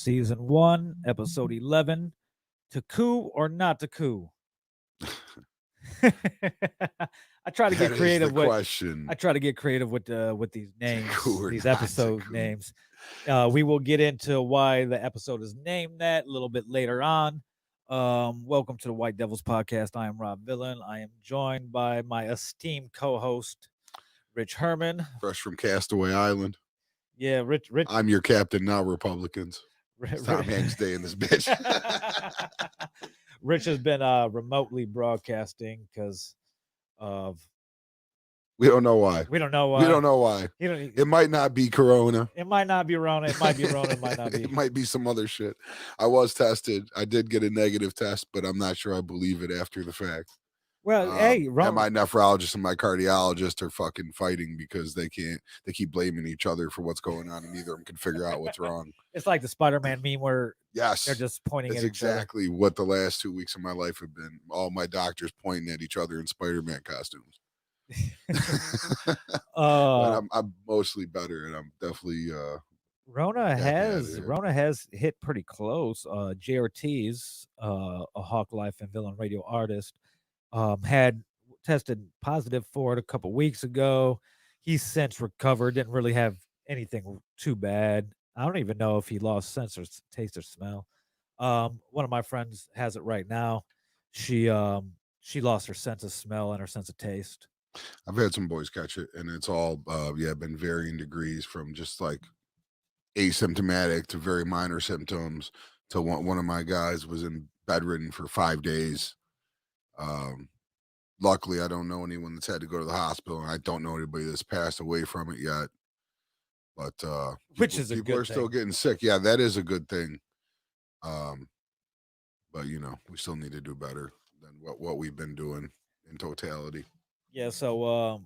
Season 1, Episode 11, To Coup or Not to Coup? I try to get That is the creative with question. these names, Coup or these not to episode coup? names. We will get into why the episode is named that a little bit later on. Welcome to the White Devils podcast. I am Rob Villain. I am joined by my esteemed co-host, Rich Herman. Fresh from Castaway Island. Yeah, Rich. I'm your captain now, Republicans. It's Tom Hanks Day in this bitch. Rich has been remotely broadcasting because of We don't know why. we don't know why. We don't know why. It might not be Corona. It might not be Rona. It might be Rona. It might not be. It might be some other shit. I was tested. I did get a negative test, but I'm not sure I believe it after the fact. Well, hey, and my nephrologist and my cardiologist are fucking fighting because they keep blaming each other for what's going on, and neither of them can figure out what's wrong. It's like the Spider-Man meme where yes, they're just pointing that's at each other. exactly what the last 2 weeks of my life have been. All my doctors pointing at each other in Spider-Man costumes. But I'm mostly better, and I'm definitely Rona has hit pretty close. JRT's a Hawk Life and Villain Radio artist had tested positive for it a couple weeks ago. He's since recovered. Didn't really have anything too bad. I don't even know if he lost sense or taste or smell. One of my friends has it right now. She lost her sense of smell and her sense of taste. I've had some boys catch it, and it's all been varying degrees from just like asymptomatic to very minor symptoms to one of my guys was in bedridden for 5 days. Luckily, I don't know anyone that's had to go to the hospital, and I don't know anybody that's passed away from it yet. But people are still getting sick. Yeah, that is a good thing. But we still need to do better than what we've been doing in totality. Yeah, so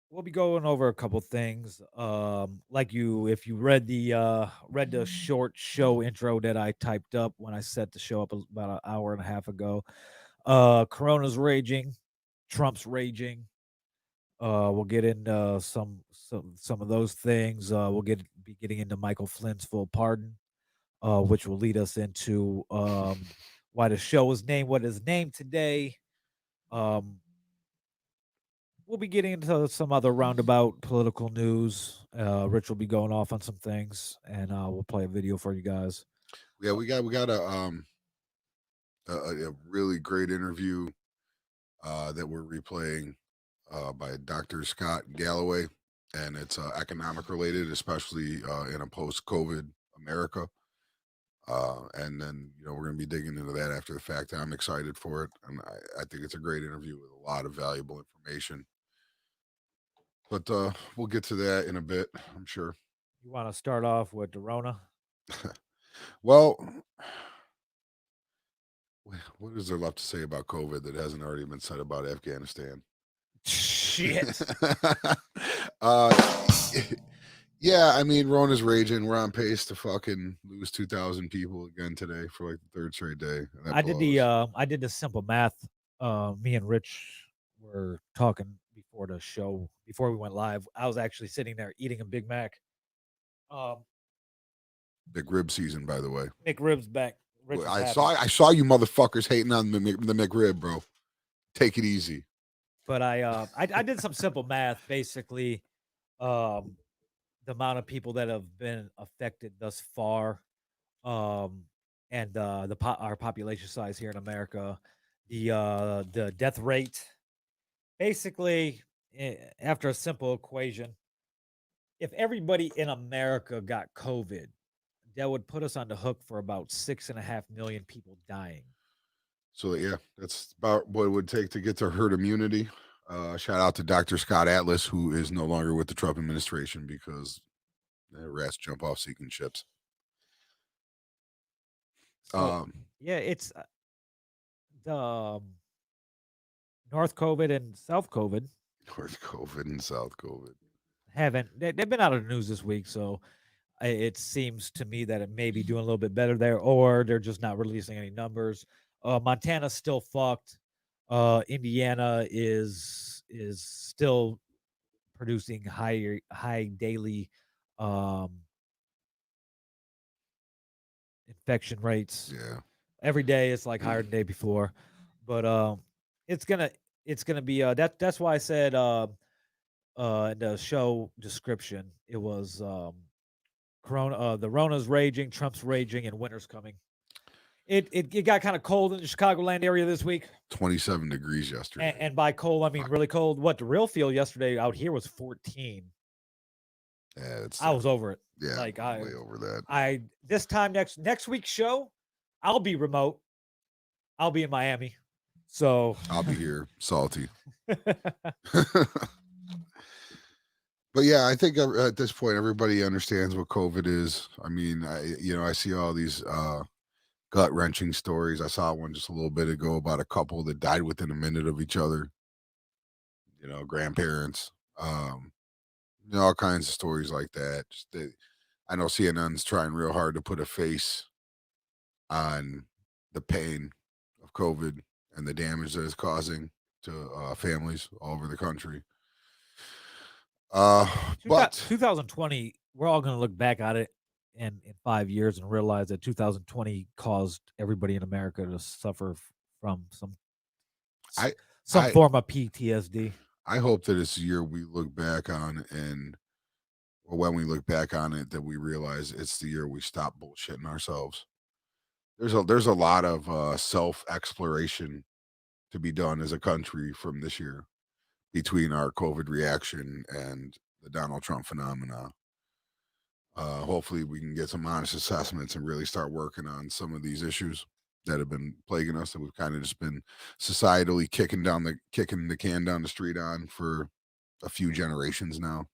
we'll be going over a couple things. If you read the short show intro that I typed up when I set the show up about an hour and a half ago. Corona's raging, Trump's raging. We'll get into some of those things. We'll be getting into Michael Flynn's full pardon, which will lead us into why the show is named what it's named today. We'll be getting into some other roundabout political news. Rich will be going off on some things, and we'll play a video for you guys. Yeah, we got a really great interview that we're replaying by Dr. Scott Galloway, and it's economic related, especially in a post-COVID America. And then we're going to be digging into that after the fact. I'm excited for it, and I think it's a great interview with a lot of valuable information. But we'll get to that in a bit, I'm sure. You want to start off with Rona? Well, what is there left to say about COVID that hasn't already been said about Afghanistan? Shit. Yeah, I mean, Rona's raging. We're on pace to fucking lose 2,000 people again today for like the third straight day. I did the simple math. Me and Rich were talking before the show, before we went live. I was actually sitting there eating a Big Mac. Big rib season, by the way. McRib's back. I saw you motherfuckers hating on the McRib, bro. Take it easy. But I did some simple math. Basically, the amount of people that have been affected thus far, and our population size here in America, the death rate. Basically, after a simple equation, if everybody in America got COVID, that would put us on the hook for about 6.5 million people dying. So yeah, that's about what it would take to get to herd immunity. Shout out to Dr. Scott Atlas, who is no longer with the Trump administration because rats jump off sinking ships. So, yeah, it's the North COVID and South COVID. North COVID and South COVID They've been out of the news this week, so it seems to me that it may be doing a little bit better there, or they're just not releasing any numbers. Montana's still fucked. Indiana is still producing high daily infection rates. Yeah. Every day it's like higher than the day before. But it's gonna it's gonna be that's why I said in the show description it was Corona the Rona's raging, Trump's raging, and winter's coming. It got kind of cold in the Chicagoland area this week. 27 degrees yesterday. And by cold, I mean Fuck. really cold. What the real feel yesterday out here was 14. Yeah, it's I was over it. yeah, Like way over that. I this time next week's show, I'll be remote. I'll be in Miami. So I'll be here, salty. But yeah, I think at this point everybody understands what COVID is. I mean, I see all these gut wrenching stories. I saw one just a little bit ago about a couple that died within a minute of each other. Grandparents, all kinds of stories like that. I know CNN's trying real hard to put a face on the pain of COVID and the damage that it's causing to families all over the country. But 2020, we're all going to look back at it in 5 years and realize that 2020 caused everybody in America to suffer from some I form of PTSD. I hope that it's a year we look back on when we look back on it, that we realize it's the year we stop bullshitting ourselves. There's a lot of self exploration to be done as a country from this year between our COVID reaction and the Donald Trump phenomena. Hopefully, we can get some honest assessments and really start working on some of these issues that have been plaguing us, that we've kind of just been societally kicking the can down the street on for a few generations now.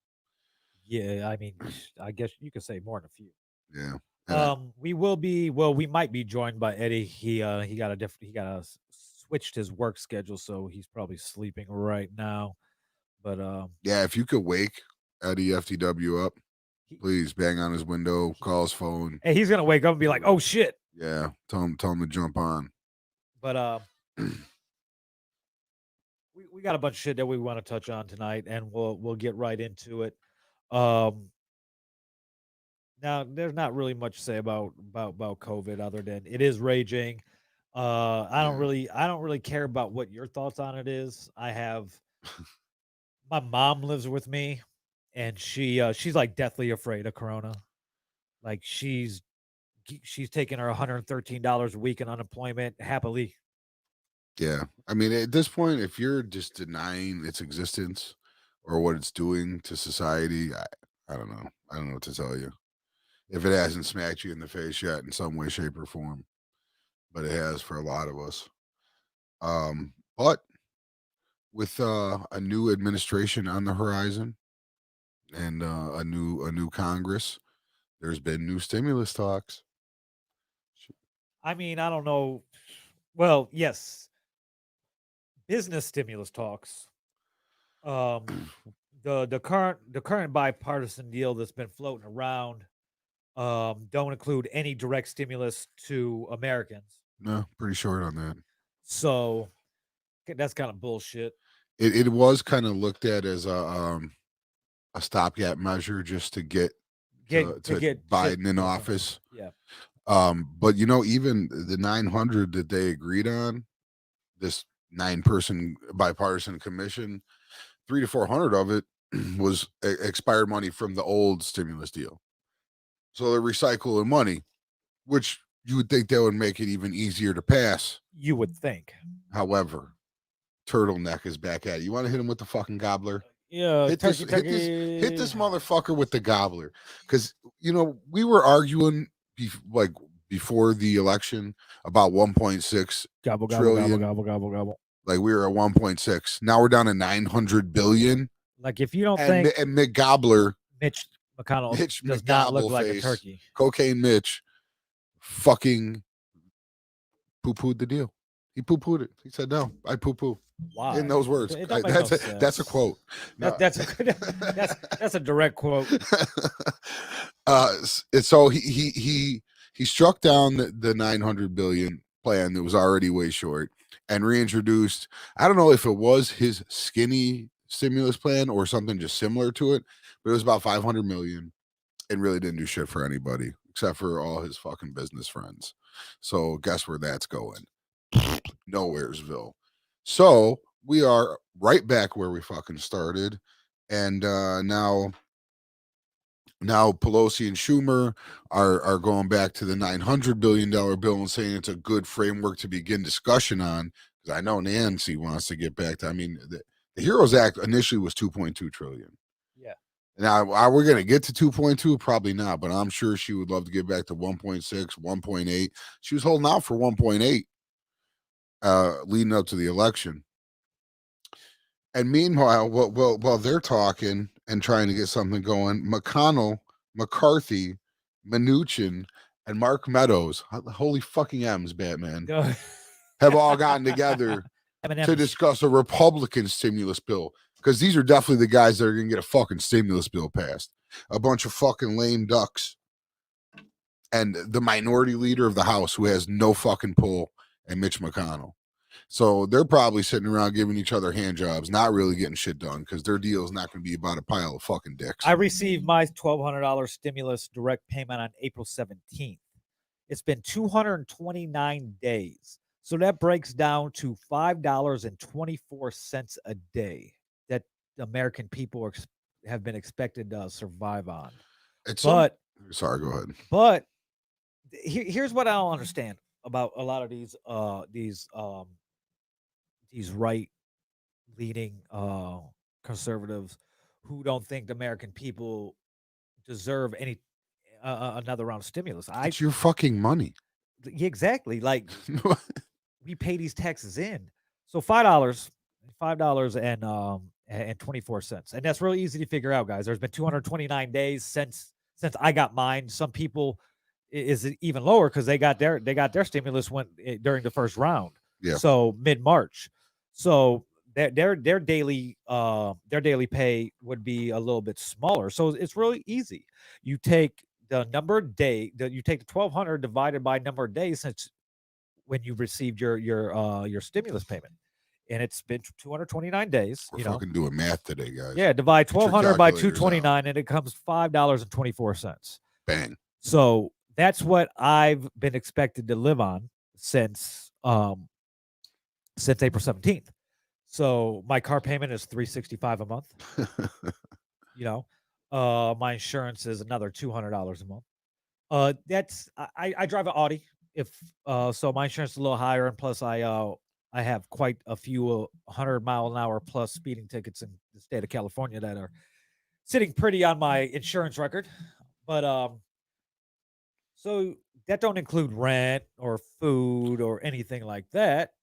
Yeah, I mean, I guess you could say more than a few. Yeah. We might be joined by Eddie. He switched his work schedule, so he's probably sleeping right now. But yeah, if you could wake Eddie FTW up, please bang on his window, call his phone. Hey, he's gonna wake up and be like, "Oh shit!" Yeah, tell him to jump on. But we got a bunch of shit that we want to touch on tonight, and we'll get right into it. Now there's not really much to say about COVID other than it is raging. I don't really care about what your thoughts on it is. I have my mom lives with me, and she's like deathly afraid of Corona. Like she's taking her $113 a week in unemployment happily. Yeah, I mean, at this point, if you're just denying its existence or what it's doing to society, I don't know. I don't know what to tell you. If it hasn't smacked you in the face yet in some way, shape, or form, but it has for a lot of us. But with a new administration on the horizon and a new Congress, there's been new stimulus talks. I mean, I don't know. Well, yes, business stimulus talks. The current bipartisan deal that's been floating around don't include any direct stimulus to Americans. No, pretty short on that. So that's kind of bullshit. It was kind of looked at as a stopgap measure just to get Biden in office. Yeah. But even the 900 that they agreed on, this 9-person bipartisan commission, 300 to 400 of it was expired money from the old stimulus deal. So they're recycling money, which you would think that would make it even easier to pass. You would think. However, Turtleneck is back at it. You want to hit him with the fucking gobbler? Yeah, hit this motherfucker with the gobbler, because we were arguing before the election about 1.6 trillion. Gobble. Like we were at 1.6. Now we're down to 900 billion. Like if you don't think and Mick Gobbler, Mitch McConnell does not look like a turkey. Cocaine Mitch fucking poo-pooed the deal. He poo-pooed it. He said, "No, I poo-poo." Why? In those words. That's a quote. That's a direct quote. So he struck down the 900 billion plan that was already way short and reintroduced. I don't know if it was his skinny stimulus plan or something just similar to it, but it was about 500 million and really didn't do shit for anybody except for all his fucking business friends. So guess where that's going? Nowheresville. So we are right back where we fucking started, and now Pelosi and Schumer are going back to the $900 billion bill and saying it's a good framework to begin discussion on. Because I know Nancy wants to get back to. I mean, the Heroes Act initially was 2.2 trillion. Yeah. Now, are we going to get to 2.2? Probably not, but I'm sure she would love to get back to 1.6, 1.8. She was holding out for 1.8 leading up to the election. And meanwhile, while they're talking and trying to get something going, McConnell, McCarthy, Mnuchin, and Mark Meadows, holy fucking M's, Batman, have all gotten together to discuss a Republican stimulus bill. Because these are definitely the guys that are going to get a fucking stimulus bill passed. A bunch of fucking lame ducks. And the minority leader of the House who has no fucking pull, and Mitch McConnell. So they're probably sitting around giving each other hand jobs, not really getting shit done because their deal is not going to be about a pile of fucking dicks. I received my $1,200 stimulus direct payment on April 17th. It's been 229 days. So that breaks down to $5.24 a day that the American people have been expected to survive on. Sorry, go ahead. But here's what I don't understand about a lot of these right leaning conservatives who don't think the American people deserve any another round of stimulus. It's your fucking money. Exactly. Like we pay these taxes in. So $5 and 24 cents. And that's really easy to figure out, guys. There's been 229 days since I got mine. Some people is even lower because they got their stimulus during the first round. Yeah. So mid-March. So their daily pay would be a little bit smaller. So it's really easy. You take the number of day that you take the 1,200 divided by number of days since when you received your stimulus payment, and it's been 229 days. We're fucking doing math today, guys. Yeah, divide 1,200 by 229, and it comes $5.24. Bang. So that's what I've been expected to live on since April 17th. So my car payment is $365 a month. My insurance is another $200 a month. That's I drive an Audi. So my insurance is a little higher, and plus I have quite a few 100-mile-an-hour plus speeding tickets in the state of California that are sitting pretty on my insurance record. But so that don't include rent or food or anything like that.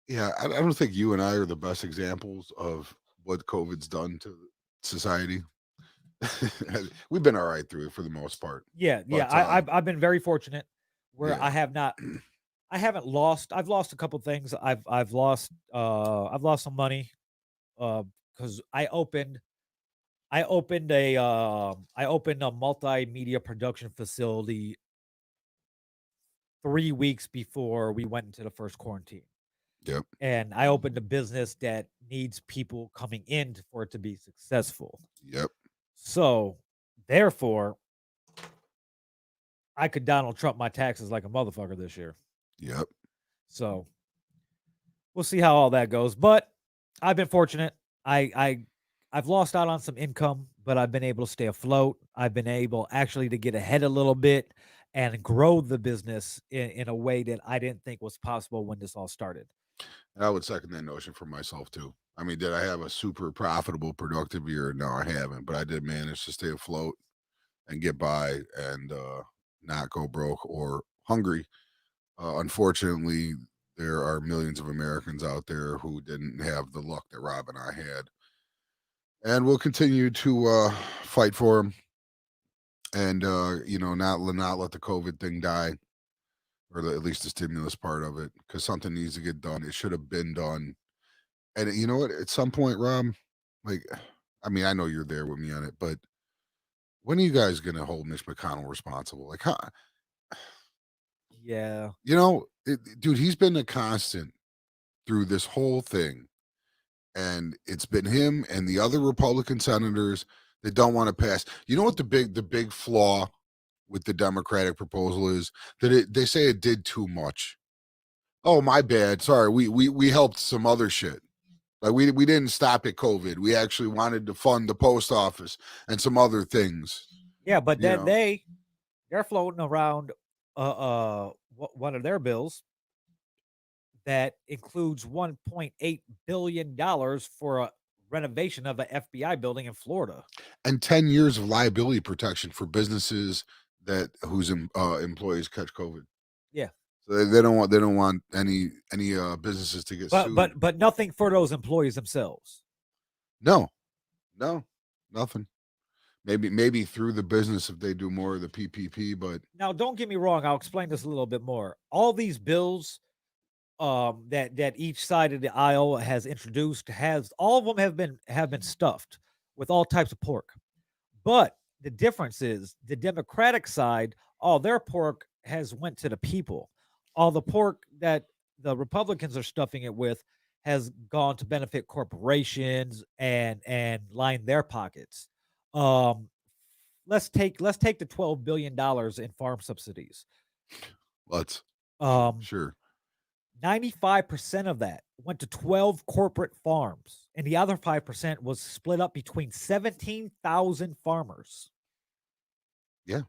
Yeah, I don't think you and I are the best examples of what COVID's done to society. We've been all right through it for the most part. Yeah, but, I've been very fortunate where I haven't lost. I've lost a couple things. I've lost some money because I opened a multimedia production facility 3 weeks before we went into the first quarantine. Yep. And I opened a business that needs people coming in for it to be successful. Yep. So, therefore, I could Donald Trump my taxes like a motherfucker this year. Yep. So, we'll see how all that goes. But I've been fortunate. I've lost out on some income, but I've been able to stay afloat. I've been able actually to get ahead a little bit and grow the business in a way that I didn't think was possible when this all started. And I would second that notion for myself too. I mean, did I have a super profitable, productive year? No, I haven't, but I did manage to stay afloat and get by and not go broke or hungry. Unfortunately, there are millions of Americans out there who didn't have the luck that Rob and I had. And we'll continue to fight for them and, not let the COVID thing die. Or at least the stimulus part of it, because something needs to get done. It should have been done. And you know what? At some point, Rob, I know you're there with me on it, but when are you guys going to hold Mitch McConnell responsible? Like, how? Yeah. Dude, he's been a constant through this whole thing. And it's been him and the other Republican senators that don't want to pass. You know what the big flaw with the Democratic proposal is that they say it did too much. Oh, my bad. Sorry, we helped some other shit. Like we didn't stop at COVID. We actually wanted to fund the post office and some other things. Yeah, but You then know, they're floating around one of their bills that includes $1.8 billion for a renovation of an FBI building in Florida. and 10 years of liability protection for businesses that whose employees catch COVID. Yeah, So they don't want any businesses to get but sued. nothing for those employees themselves. No, no, nothing. Maybe through the business if they do more of the PPP, but Now, don't get me wrong. I'll explain this a little bit more. All these bills that each side of the aisle has introduced has all of them have been stuffed with all types of pork. But the difference is the Democratic side, all their pork has went to the people. All the pork that the Republicans are stuffing it with has gone to benefit corporations and line their pockets. Um, let's take the $12 billion in farm subsidies. let's Um, sure. 95% of that went to 12 corporate farms, and the other 5% was split up between 17,000 farmers. Yeah.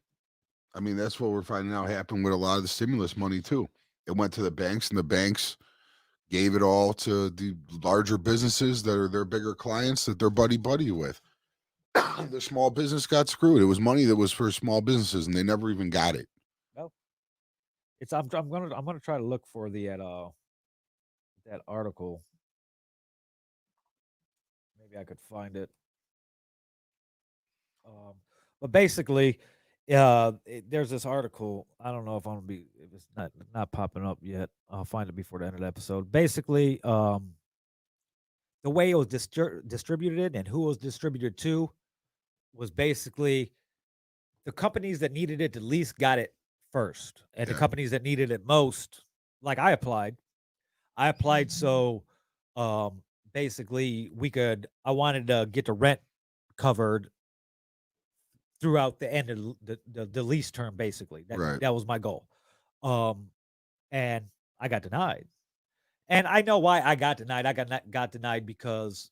I mean, that's what we're finding out happened with a lot of the stimulus money too. It went to the banks, and the banks gave it all to the larger businesses that are their bigger clients that they're buddy with. The small business got screwed. It was money that was for small businesses, and they never even got it. No, I'm gonna try to look for that article. Maybe I could find it. Um, but basically, there's this article. I don't know if it's not popping up yet. I'll find it before the end of the episode. Basically, the way it was distributed and who it was distributed to was basically the companies that needed it the least got it first, and the Yeah. companies that needed it most, like I applied so um basically I wanted to get the rent covered throughout the end of the lease term. Basically, Right. that was my goal. Um and I got denied. And I know why I got denied. Got denied because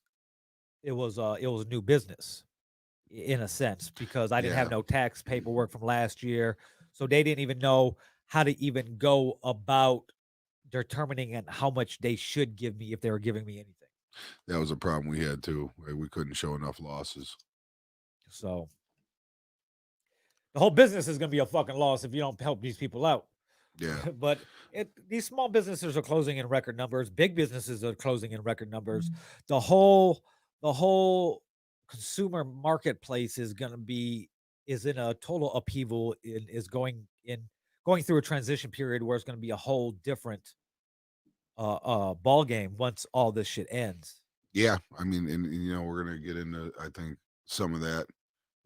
it was a new business in a sense, because I didn't have Yeah. no tax paperwork from last year. So they didn't even know how to even go about determining and how much they should give me if they were giving me anything. That was a problem we had too. Right? We couldn't show enough losses. So the whole business is going to be a fucking loss if you don't help these people out. Yeah. But these small businesses are closing in record numbers. Big businesses are closing in record numbers. The whole the whole consumer marketplace is in a total upheaval. Is going through a transition period where it's going to be a whole different ball game once all this shit ends. Yeah. I mean, and we're gonna get into I think some of that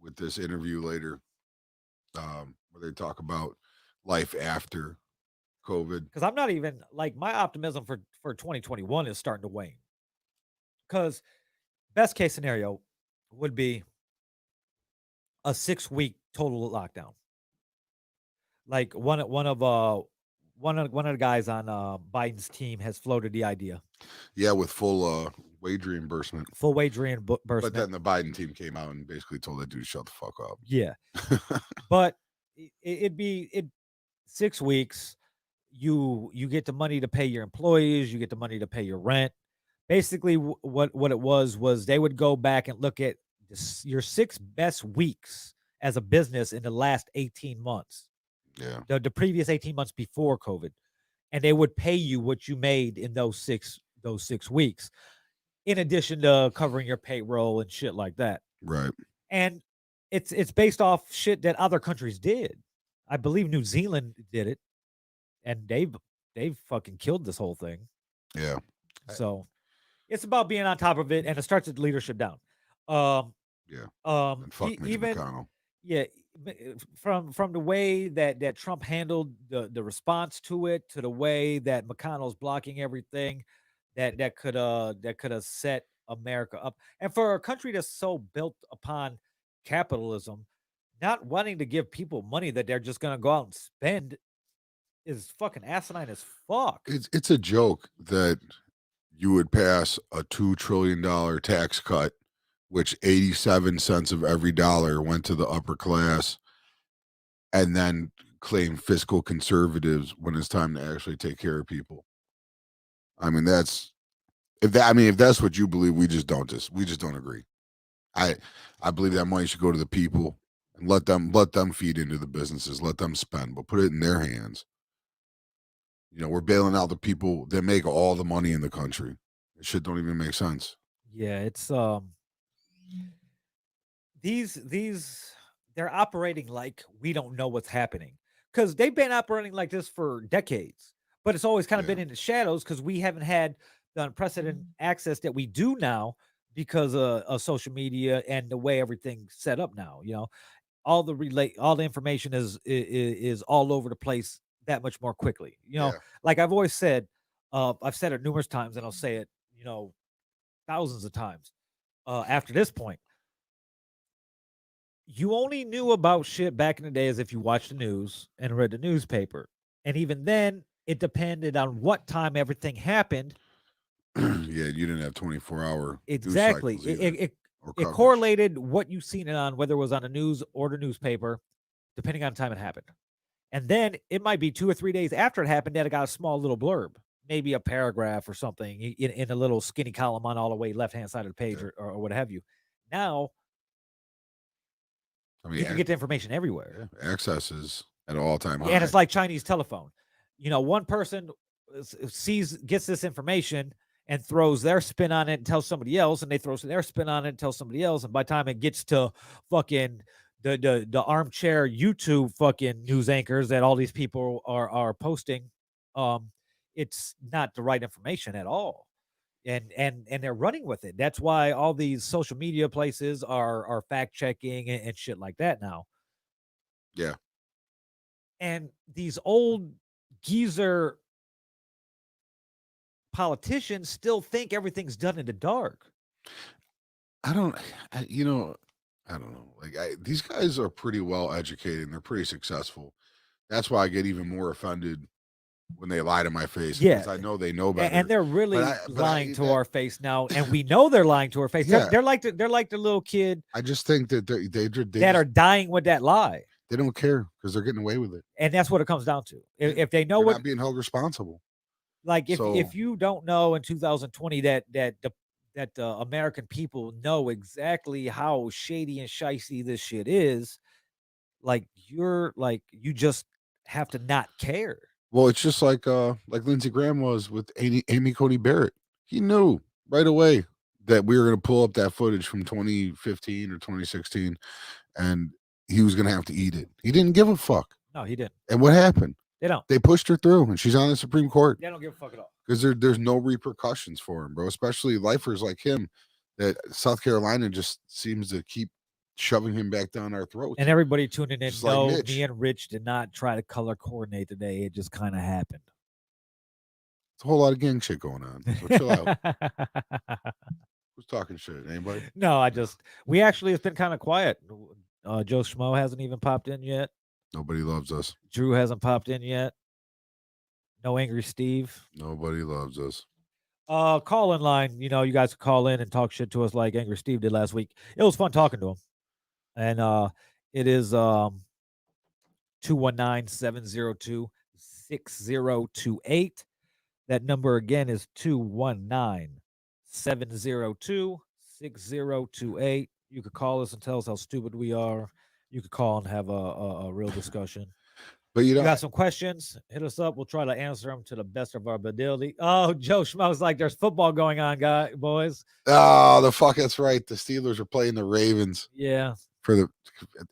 with this interview later, where they talk about life after COVID. Because I'm not even like my optimism for 2021 is starting to wane. Because best case scenario would be a 6-week total lockdown. Like one of the guys on Biden's team has floated the idea. Yeah, with full wage reimbursement. Full wage But reimbursement. then the Biden team came out and basically told that dude to shut the fuck Yeah. up. But it'd be 6 weeks. You get the money to pay your employees, you get the money to pay your rent. Basically, what it was they would go back and look at your 6 best weeks as a business in the last 18 months, Yeah. the previous 18 months before COVID, and they would pay you what you made in those 6 weeks, in addition to covering your payroll and shit like that. Right. And it's based off shit that other countries did. I believe New Zealand did it, and they've fucking killed this whole thing. Yeah. So it's about being on top of it, and it starts with leadership down. Um, Yeah. And fuck Mitch even McConnell. yeah, from the way that Trump handled the response to it, to the way that McConnell's blocking everything, that could have set America up, and for a country that's so built upon capitalism, not wanting to give people money that they're just gonna go out and spend is fucking asinine as fuck. It's a joke that you would pass a $2 trillion tax cut, which 87 cents of every dollar went to the upper class, and then claim fiscal conservatives when it's time to actually take care of people. I mean, if that's what you believe, we just don't agree. I believe that money should go to the people and let them feed into the businesses, let them spend, but put it in their hands. We're bailing out the people that make all the money in the country. It shit don't even make sense. Yeah, it's these they're operating like we don't know what's happening because they've been operating like this for decades, but it's always kind of Yeah. been in the shadows because we haven't had the unprecedented access that we do now because of social media and the way everything's set up now. All the information is all over the place that much more quickly. Yeah. Like I've always said, I've said it numerous times, and I'll say it, thousands of times. After this point, you only knew about shit back in the days if you watched the news and read the newspaper, and even then, it depended on what time everything happened. Yeah, you didn't have 24-hour news Exactly, cycles either, or it coverage. correlated what you seen it on, whether it was on the news or the newspaper, depending on the time it happened. And then it might be 2 or 3 days after it happened that it got a small little blurb, maybe a paragraph or something in a little skinny column on all the way left hand side of the page Yeah. or what have you. Now I mean, you can get the information everywhere. access is at an all-time high. And it's like Chinese telephone. One person gets this information and throws their spin on it and tells somebody else, and they throw their spin on it and tell somebody else, and by the time it gets to fucking the armchair YouTube fucking news anchors that all these people are posting, it's not the right information at all. And they're running with it. That's why all these social media places are fact checking and shit like that now. Yeah. And these old geezer politicians still think everything's done in the dark. I don't know. Like these guys are pretty well educated and they're pretty successful. That's why I get even more offended when they lie to my face. Yeah. Because I know they know better. And they're really But lying to our face now, and we know they're lying to our face. Yeah. They're like the little kid I just think that they that are dying with that lie. They don't care because they're getting away with it. And that's what it comes down to. If they know They're what not being held responsible. Like if you don't know in 2020 that the American people know exactly how shady and shicey this shit is, like you just have to not care. Well, it's just like Lindsey Graham was with Amy Coney Barrett. He knew right away that we were going to pull up that footage from 2015 or 2016, and he was going to have to eat it. He didn't give a fuck. No, he didn't. And what happened? They don't. They pushed her through, and she's on the Supreme Court. They don't give a fuck at all. Because there's no repercussions for him, bro. Especially lifers like him, that South Carolina just seems to keep shoving him back down our throats. And everybody tuning in, Just no, like me and Rich did not try to color coordinate today. It just kind of happened. It's a whole lot of gang shit going on. So chill out. Who's talking shit? Anybody? No, we actually have been kind of quiet. Joe Schmo hasn't even popped in yet. Nobody loves us. Drew hasn't popped in yet. No Angry Steve. Nobody loves us. Call in line. You guys can call in and talk shit to us like Angry Steve did last week. It was fun talking to him. And it is 219-702-6028. That number again is 219-702-6028. You could call us and tell us how stupid we are. You could call and have a real discussion. But you got some questions, hit us up. We'll try to answer them to the best of our ability. Oh, Joe Schmo's like, there's football going on, boys. Oh, the fuck, that's right. The Steelers are playing the Ravens. Yeah. For the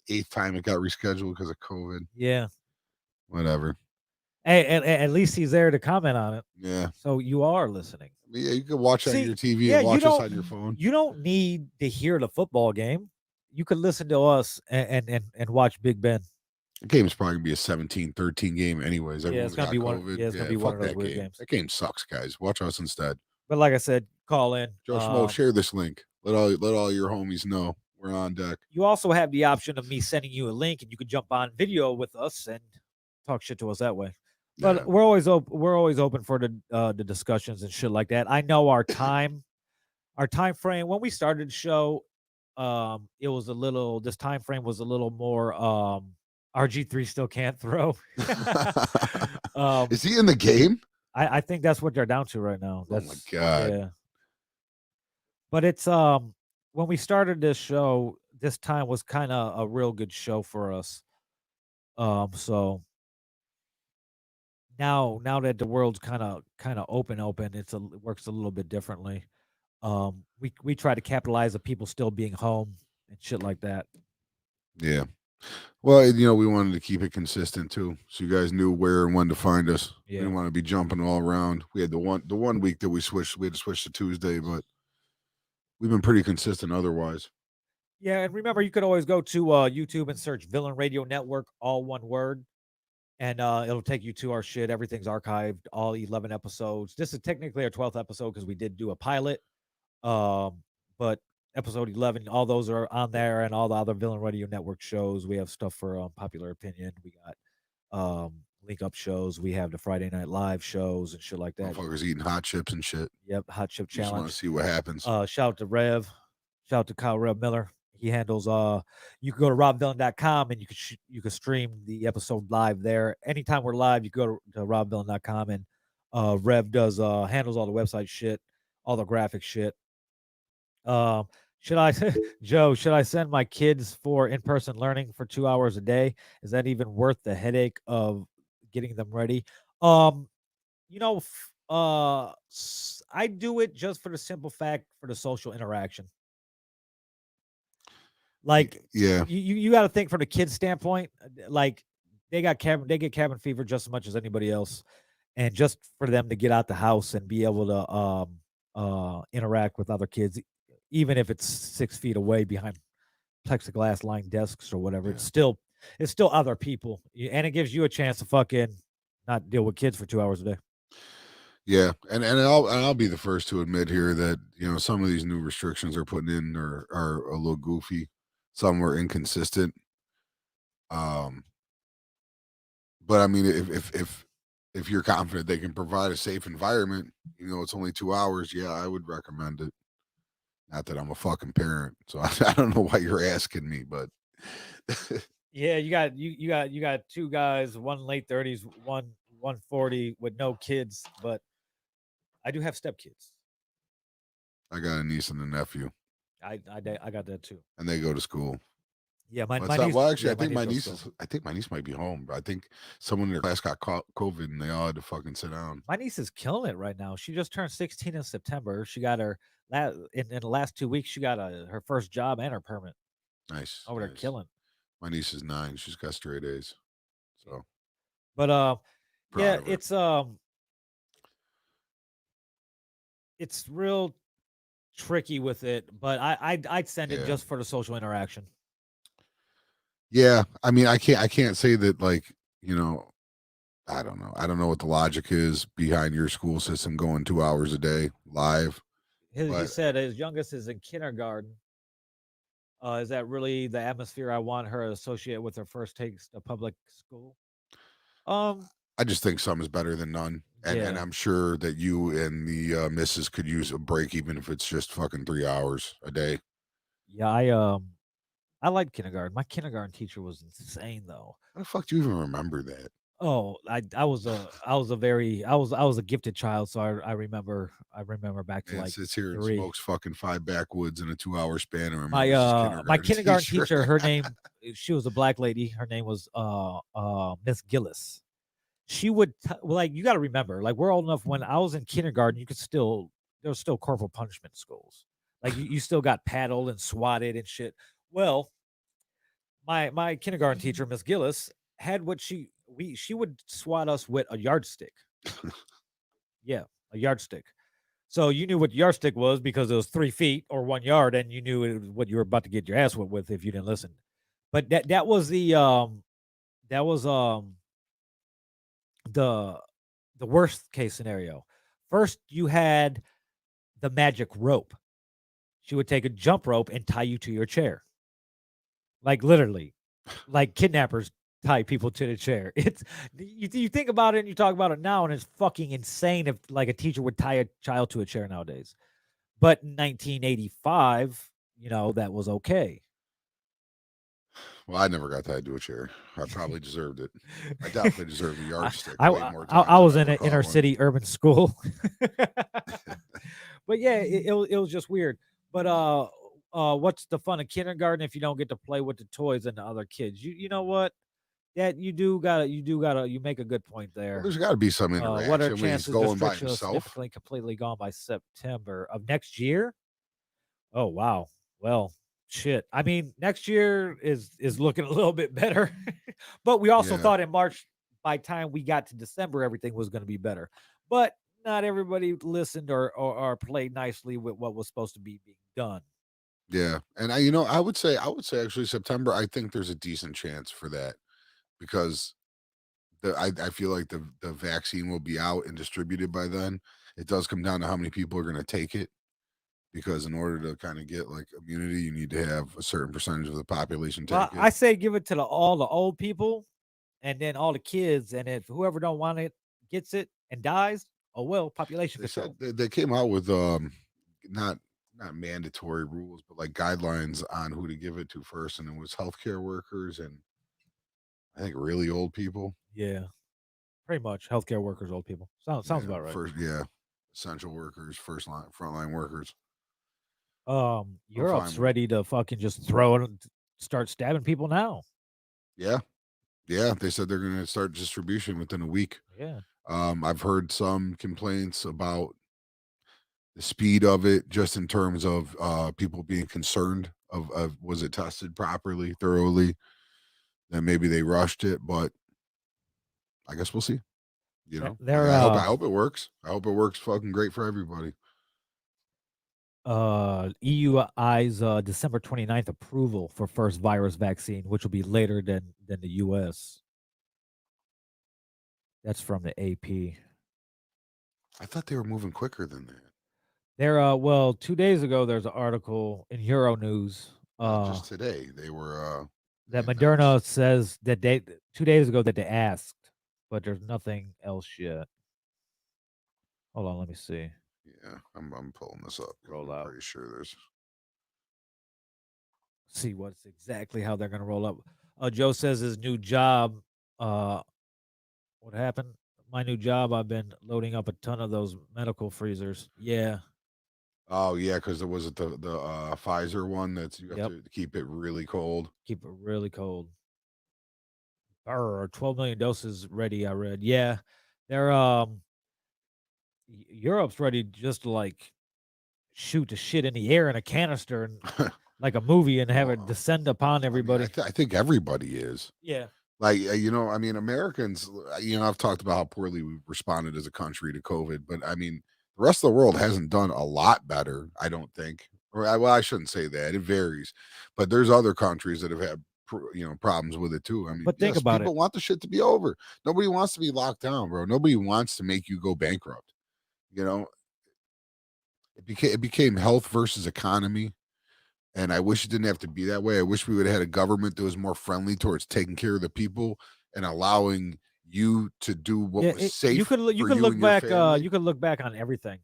8th time it got rescheduled because of COVID. Yeah. Whatever. Hey, at least he's there to comment on it. Yeah. So you are listening. Yeah, you can watch on your TV and watch us on your phone. You don't need to hear the football game. You could listen to us and watch Big Ben. The game's probably gonna be a 17-13 game, anyways. Yeah, it's gonna be one. COVID. Yeah, it's gonna be one of those weird games. That game sucks, guys. Watch us instead. But like I said, call in. Joe Schmo, share this link. Let all your homies know we're on deck. You also have the option of me sending you a link, and you could jump on video with us and talk shit to us that way. Yeah. But we're always open for the discussions and shit like that. I know our time frame when we started the show, it was a little this time frame was a little more RG3 still can't throw. um Is he in the game? I think that's what they're down to right now. Oh my That's god. yeah. But it's when we started this show, this time was kind of a real good show for us. So now that the world's kind of open, it works a little bit differently. We try to capitalize on people still being home and shit like that. Yeah. Well, we wanted to keep it consistent too, so you guys knew where and when to find us. We Yeah. didn't want to be jumping all around. We had the one week that we switched. We had to switch to Tuesday, but we've been pretty consistent otherwise. Yeah, and remember, you could always go to YouTube and search Villain Radio Network, all one word, and it'll take you to our shit. Everything's archived, all 11 episodes. This is technically our 12th episode because we did do a pilot. But episode 11, all those are on there, and all the other Villain Radio Network shows. We have stuff for Popular Opinion. We got link up shows. We have the Friday Night Live shows and shit like that. Motherfuckers eating hot chips and shit. Yep, Hot Chip You just want to Challenge. see what happens. Shout out to Rev. Shout out to Kyle Rev Miller. He handles you can go to robvillain.com and you can stream the episode live there. Anytime we're live, you go to robvillain.com and Rev does handles all the website shit, all the graphic shit. Should I Joe, should I send my kids for in-person learning for 2 hours a day? Is that even worth the headache of getting them ready? I do it just for the simple fact for the social interaction. Like Yeah. you got to think from the kids' standpoint. Like they get cabin fever just as much as anybody else, and just for them to get out the house and be able to interact with other kids, even if it's 6 feet away behind plexiglass lined desks or whatever, Yeah. it's still other people, and it gives you a chance to fucking not deal with kids for 2 hours a day. Yeah, and I'll be the first to admit here that some of these new restrictions are putting in are a little goofy. Some were inconsistent. But I mean, if you're confident they can provide a safe environment, it's only 2 hours. Yeah, I would recommend it. Not that I'm a fucking parent, so I don't know why you're asking me, but Yeah, you got two guys, one late 30s, one 140 with no kids, but I do have stepkids. I got a niece and a nephew, I got that too. and they go to school. Yeah, Well, my niece. well, actually, Yeah, I think my goes niece to is. school. I think my niece might be home, but I think someone in their class got COVID, and they all had to fucking sit down. My niece is killing it right now. She just turned 16 in September. She got her in the last 2 weeks. She got her first job and her permit. Nice, Over there nice. killing. My niece is 9. She's got straight A's. So, but proud yeah, of her. It's real tricky with it. But I'd send it Yeah. just for the social interaction. Yeah, I mean, I can't say that like I don't know. I don't know what the logic is behind your school system going 2 hours a day live. He But said his youngest is in kindergarten. Is that really the atmosphere I want her to associate with her first taste of public school? I just think some is better than none. And Yeah. I'm sure that you and the missus could use a break, even if it's just fucking 3 hours a day. Yeah, I liked kindergarten. My kindergarten teacher was insane though. How the fuck do you even remember that? Oh, I was a gifted child, so I remember back to Man like sits here and 3. smokes fucking 5 backwoods in a 2 hour span and My remembers his kindergarten my kindergarten teacher. teacher, her name, she was a black lady. Her name was Miss Gillis. She would like, you got to remember, like, we're old enough. When I was in kindergarten, there was still corporal punishment in schools. Like you still got paddled and swatted and shit. Well, my kindergarten teacher, Miss Gillis, had what she would swat us with a yardstick. Yeah, a yardstick. So you knew what yardstick was because it was 3 feet or 1 yard, and you knew it was what you were about to get your ass whipped with if you didn't listen. But that was that was the worst case scenario. First, you had the magic rope. She would take a jump rope and tie you to your chair. like literally, like kidnappers tie people to the chair. It's you think about it and you talk about it now, and it's fucking insane if like a teacher would tie a child to a chair nowadays. But in 1985, that was okay. Well, I never got tied to a chair. I probably deserved it. I definitely deserved a I, yardstick way I more I times than was I in ever an caught inner one. city urban school, but yeah, it was just weird. But what's the fun of kindergarten if you don't get to play with the toys and the other kids? You know what? That you make a good point Well, there. there's got to be some What are interaction when he's chances going by restriction is himself. significantly completely gone by September of next year? Oh wow. Well, shit. I mean, next year is looking a little bit better, but we also Yeah, thought in March, by time we got to December, everything was going to be better. But not everybody listened or played nicely with what was supposed to be being done. yeah. And I would say actually September. I think there's a decent chance for that because I feel like the vaccine will be out and distributed by then. It does come down to how many people are going to take it because in order to kind of get like immunity, you need to have a certain percentage of the population Well, take it. I say give it to all the old people and then all the kids, and if whoever don't want it gets it and dies, oh well, population They said control. they came out with not not mandatory rules, but like guidelines on who to give it to first, and it was healthcare workers and I think really old people. Yeah, pretty much healthcare workers, old people. Sounds Yeah, about right. first yeah, essential workers, first line, frontline workers. I'm fine Europe's with it. ready to fucking just throw it, start stabbing people now. Yeah, yeah. They said they're going to start distribution within a week. Yeah, I've heard some complaints about the speed of it, just in terms of people being concerned of was it tested properly, thoroughly, that maybe they rushed it, but I guess we'll see. You know, they're I hope it works. I hope it works fucking great for everybody. EUI's December 29th approval for first virus vaccine, which will be later than the US. That's from the AP. I thought they were moving quicker than that. There, well, 2 days ago, there's an article in Euronews Not just today. They that announced. Moderna says that 2 days ago that they asked, but there's nothing else yet. Hold on, let me see. Yeah, I'm pulling this up because Roll I'm out. pretty sure there's. See what's exactly how they're gonna roll up. Joe says his new job. Uh, what happened? My new job. I've been loading up a ton of those medical freezers. Yeah. Oh yeah, because there was the Pfizer one that's you have Yep. to keep it really cold. Keep it really cold. 12 million doses ready. I read. Yeah, they're Europe's ready just to like shoot the shit in the air in a canister and like a movie and have it Well, descend upon I mean, everybody. I think everybody is. Yeah. Like, I mean, Americans, I've talked about how poorly we've responded as a country to COVID, but I mean, the rest of the world hasn't done a lot better, I don't think. Well, I shouldn't say that. It varies. But there's other countries that have had, problems with it too. I mean, But think yes, about it. people want the shit to be over. Nobody wants to be locked down, bro. Nobody wants to make you go bankrupt. You know, it became health versus economy. And I wish it didn't have to be that way. I wish we would have had a government that was more friendly towards taking care of the people and allowing you to do what Yeah, was safe you for could you look and your back. family. You could look back on everything,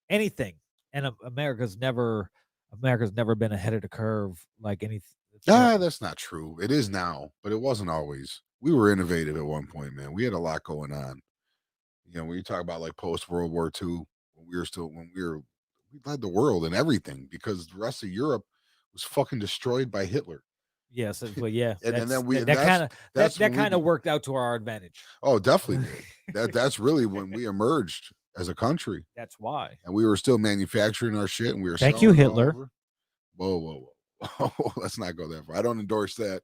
anything, and America's never been ahead of the curve like any. Ah, that's not true. It is now, but it wasn't always. We were innovative at one point, man. We had a lot going on. When you talk about like post World War II, we led the world in everything because the rest of Europe was fucking destroyed by Hitler. Yes, but yeah, And then we that and that kind of that's when we worked out to our advantage. oh, definitely did. That's really when we emerged as a country, That's why. and we were still manufacturing our shit, and we were Thank you, selling it all Hitler. over. Whoa, whoa, whoa! Let's not go that far. I don't endorse that,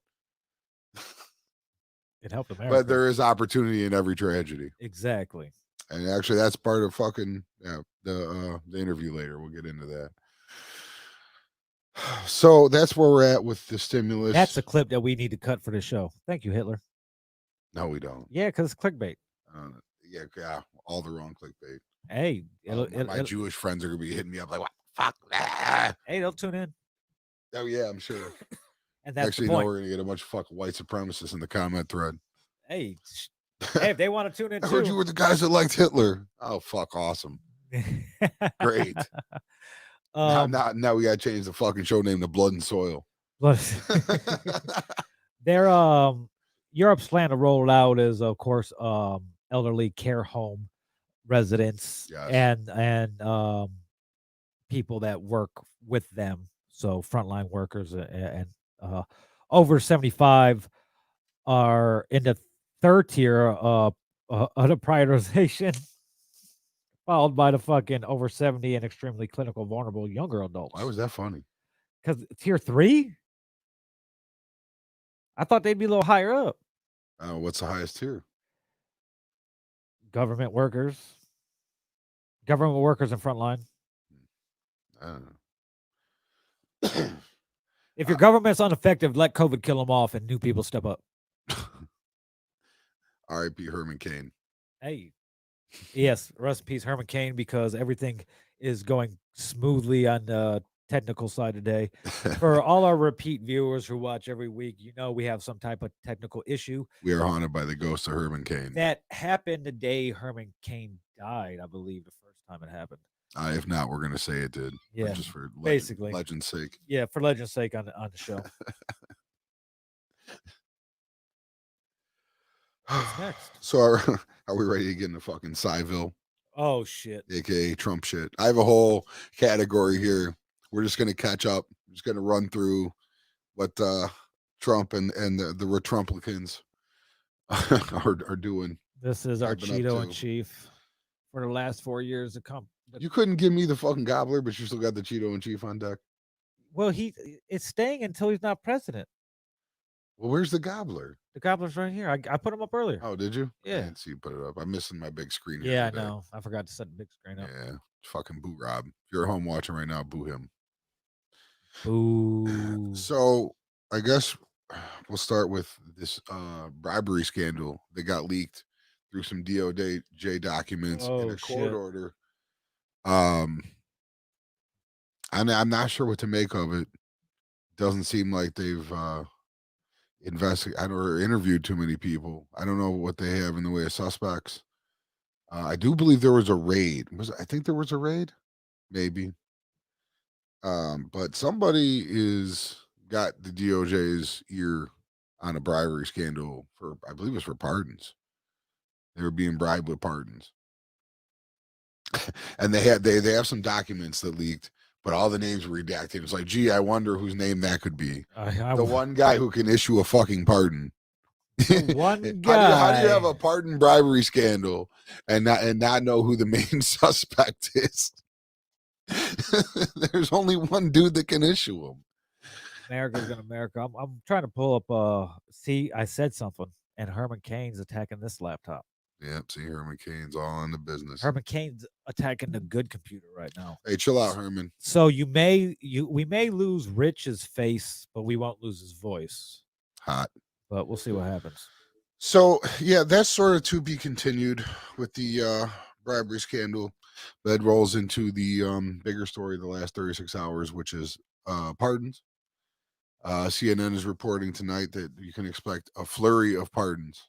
It helped but America. there is opportunity in every tragedy, Exactly. and actually, that's part of fucking the interview later. We'll get into that. So that's where we're at with the That's stimulus. a clip that we need to cut for the show. Thank you, Hitler. No, we don't. Yeah, because it's clickbait. Yeah, all the wrong clickbait. Hey, My Jewish friends are gonna be hitting me up like, "What? Fuck that." hey, they'll tune in. Oh yeah, I'm sure. and that's the Actually, no, point. we're gonna get a bunch of fucking white supremacists in the comment thread. Hey, hey, if they want to tune in I heard you too. were the guys that liked Hitler. Oh fuck, awesome, great. Now, um, now, now we gotta change the fucking show name to Blood and Soil. but they're Europe's plan to roll it out is, of course, elderly care home residents Yes. and people that work with them, so frontline workers and over 75 are in the third tier of the prioritization, followed by the fucking over 70 and extremely clinical vulnerable younger adults. Why was that funny? Because tier 3? I thought they'd be a little higher up. What's the highest tier? Government workers. Government workers in frontline. I don't know. If your government's ineffective, let COVID kill them off and new people step up. R.I.P. Herman Cain. Hey, yes, rest in peace, Herman Cain, because everything is going smoothly on the technical side today. For all our repeat viewers who watch every week, you know we have some type of technical issue We are haunted by the ghost of Herman Cain. that happened the day Herman Cain died, I believe, the first time it happened. If not, we're gonna say it did. Yeah, But just for basically. legend's sake. Yeah, for legend's sake on the show. What's next? So are we ready to get into fucking Cyville, Oh shit. aka Trump shit? I have a whole category here. We're just gonna catch up. I'm just gonna run through what Trump and the Retrumplicans are doing. This is our I've been up Cheeto in to. chief for the last 4 years to come. You couldn't give me the fucking gobbler, but you still got the Cheeto in chief on deck. Well, it's staying until he's not president. Well, where's the gobbler? The gobbler's right here. I put him up earlier. Oh, did you? I Yeah. didn't see you put it up. I'm missing my big screen here Yeah, I today. know. I forgot to set the big screen up. Yeah, fucking boo Rob. If you're at home watching right now, boo him. Boo. So I guess we'll start with this bribery scandal that got leaked through some DOJ documents in Oh a court shit. order. I'm not sure what to make of it. Doesn't seem like they've investigated or interviewed too many people. I don't know what they have in the way of suspects. I do believe there was a raid. I think there was a raid? Maybe. But somebody is got the DOJ's ear on a bribery scandal for, I believe it's for pardons. They were being bribed with pardons. And they have some documents that leaked, but all the names were redacted. It's like, gee, I wonder whose name that could be. The one guy who can issue a fucking pardon. One guy. How do you have a pardon bribery scandal and not know who the main suspect is? There's only one dude that can issue them. America's gonna America. I'm trying to pull up. See, I said something, and Herman Cain's attacking this laptop. Yep. See, Herman Cain's all in the business. Herman Cain's attacking the good computer right now. Hey, chill out, Herman. So we may lose Rich's face, but we won't lose his voice. Hot. But we'll see what happens. So yeah, that's sort of to be continued with the bribery scandal. That rolls into the bigger story of the last 36 hours, which is pardons. CNN is reporting tonight that you can expect a flurry of pardons.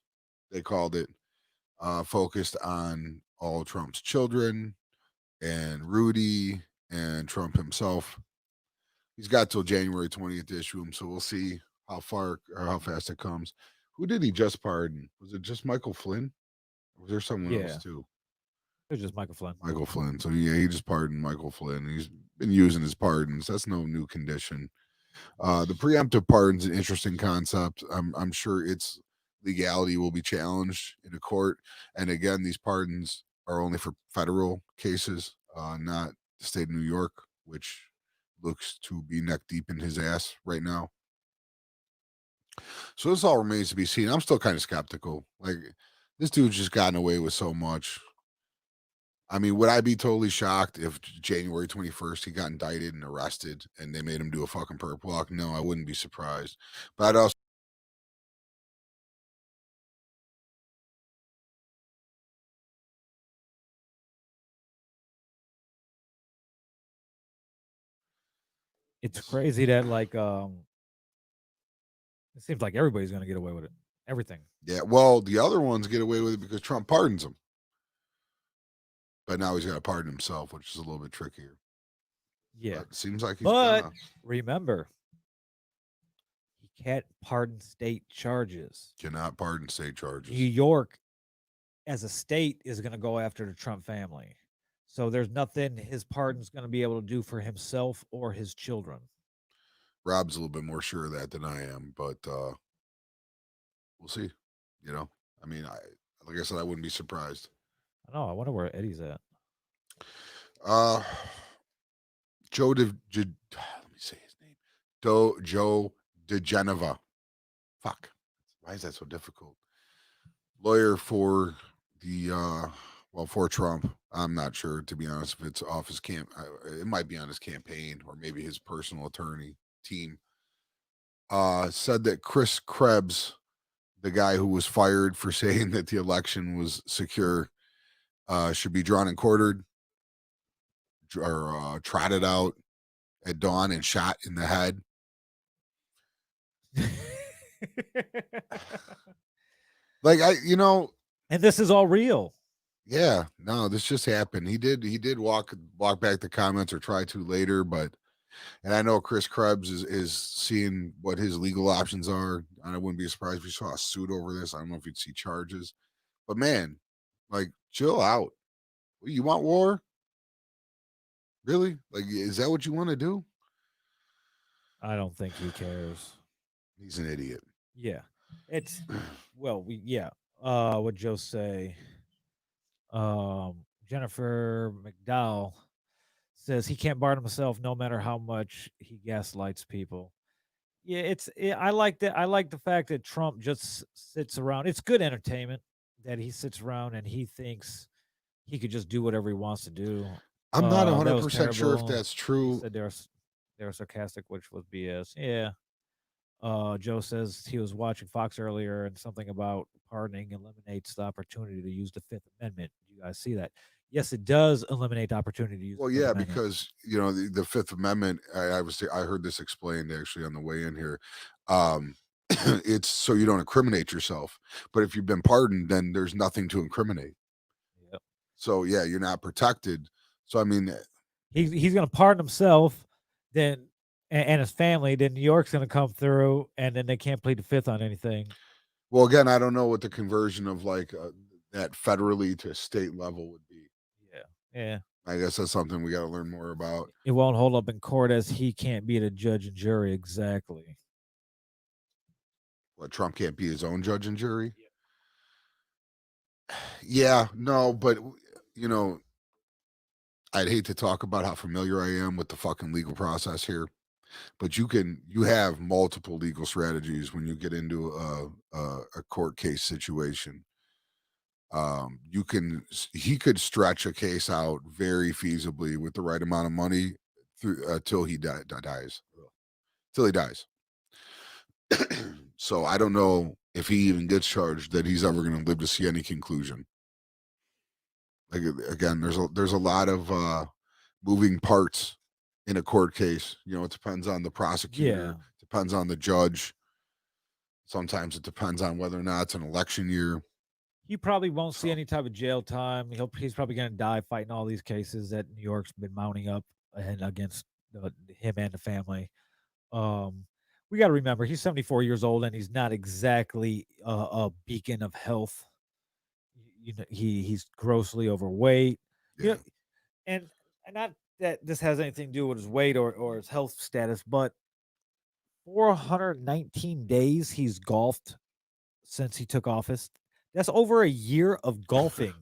They called it, focused on all Trump's children and Rudy and Trump himself. He's got till January 20th to issue them, so we'll see how far or how fast it comes. Who did he just pardon? Was it just Michael Flynn? Or was there someone else too? It was just Michael Flynn. Michael Flynn. So yeah, he just pardoned Michael Flynn. He's been using his pardons. That's no new condition. The preemptive pardon's an interesting concept. I'm sure its legality will be challenged in a court. And again, these pardons are only for federal cases, not the state of New York, which looks to be neck deep in his ass right now. So this all remains to be seen. I'm still kind of skeptical. Like, this dude's just gotten away with so much. I mean, would I be totally shocked if January 21st he got indicted and arrested and they made him do a fucking perp walk? No, I wouldn't be surprised. But I'd also It's crazy that It seems like everybody's going to get away with it. Everything. Yeah, well, the other ones get away with it because Trump pardons them. But now he's got to pardon himself, which is a little bit trickier. Yeah. But it seems like he's But gonna. remember, he can't pardon state charges. Cannot pardon state New charges. York, as a state, is going to go after the Trump family. So there's nothing his pardon's going to be able to do for himself or his children. Rob's a little bit more sure of that than I am, but we'll see. You know, I mean, like I said, I wouldn't be surprised. I know. I wonder where Eddie's at. Uh, Joe let me say his name. Joe DeGeneva. Fuck. Why is that so difficult? Lawyer for the for Trump. I'm not sure, to be honest, if it's off his camp. It might be on his campaign or maybe his personal attorney team. Said that Chris Krebs, the guy who was fired for saying that the election was secure, should be drawn and quartered or trotted out at dawn and shot in the head. Like and this is all real. Yeah, no, this just happened. He did walk back the comments or try to later, but and I know Chris Krebs is seeing what his legal options are. And I wouldn't be surprised if we saw a suit over this. I don't know if you'd see charges, but man, like chill out. You want war? Really? Like, is that what you want to do? I don't think he cares. He's an idiot. Yeah. It's what Joe say? Jennifer McDowell says he can't pardon himself no matter how much he gaslights people. Yeah, I like that. I like the fact that Trump just sits around. It's good entertainment that he sits around and he thinks he could just do whatever he wants to do. I'm not That was 100% sure if terrible. that's He true. said they're sarcastic, which was BS. Yeah. Joe says he was watching Fox earlier and something about pardoning eliminates the opportunity to use the Fifth Amendment. Do you guys see that? Yes, it does eliminate the opportunity to use Well, the Fifth yeah, Amendment. because the Fifth Amendment. I heard this explained actually on the way in here. It's so you don't incriminate yourself, but if you've been pardoned, then there's nothing to incriminate. Yep. So yeah, you're not protected. So I mean, He's going to pardon himself, then and his family. Then New York's going to come through, and then they can't plead the Fifth on anything. well, again, I don't know what the conversion of like that federally to state level would be. Yeah, yeah. I guess that's something we got to learn more about. It won't hold up in court as he can't be the judge and jury. Exactly. What, Trump can't be his own judge and jury? Yeah, no, but I'd hate to talk about how familiar I am with the fucking legal process here, but you have multiple legal strategies when you get into a court case situation. He could stretch a case out very feasibly with the right amount of money through till he dies, till he dies. So I don't know if he even gets charged that he's ever going to live to see any conclusion. Like again, there's a lot of moving parts in a court case. It depends on the prosecutor, depends on the judge. Sometimes it depends on whether or not it's an election year. He probably won't see any type of jail time. He's probably going to die fighting all these cases that New York's been mounting up and against him and the family. We got to remember he's 74 years old and he's not exactly a beacon of health. He's grossly overweight. Yeah. And not that this has anything to do with his weight or his health status, but 419 days he's golfed since he took office. That's over a year of golfing.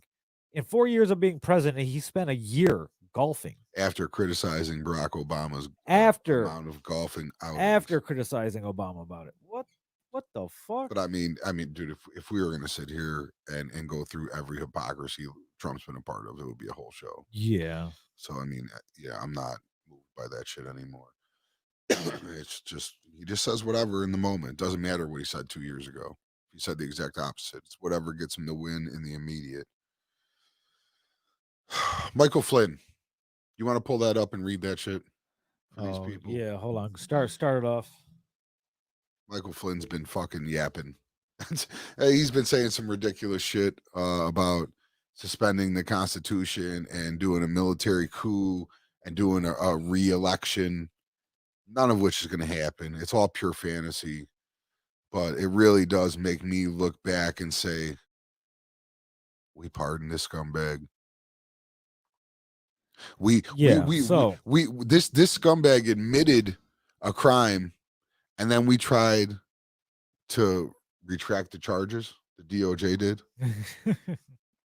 In 4 years of being president, he spent a year golfing. After criticizing Barack Obama's amount of golfing outings. After criticizing Obama about it. What the fuck? But I mean, dude, if we were going to sit here and go through every hypocrisy Trump's been a part of, it would be a whole show. Yeah. So I mean, yeah, I'm not moved by that shit anymore. It's just he just says whatever in the moment. Doesn't matter what he said 2 years ago. He said the exact opposite. It's whatever gets him the win in the immediate. Michael Flynn, you want to pull that up and read that shit for these people? Yeah, hold on. Start it off. Michael Flynn's been fucking yapping. He's been saying some ridiculous shit about suspending the Constitution and doing a military coup and doing a re-election. None of which is going to happen. It's all pure fantasy. But it really does make me look back and say, we pardon this scumbag. Yeah. So This scumbag admitted a crime, and then we tried to retract the charges. The DOJ did,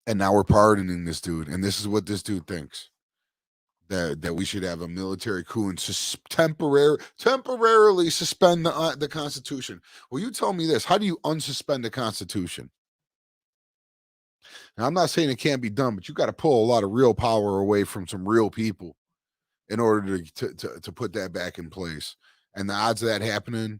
and now we're pardoning this dude. And this is what this dude thinks, that we should have a military coup and temporarily suspend the Constitution. Well, you tell me this: how do you unsuspend the Constitution? Now, I'm not saying it can't be done, but you got to pull a lot of real power away from some real people in order to put that back in place. And the odds of that happening,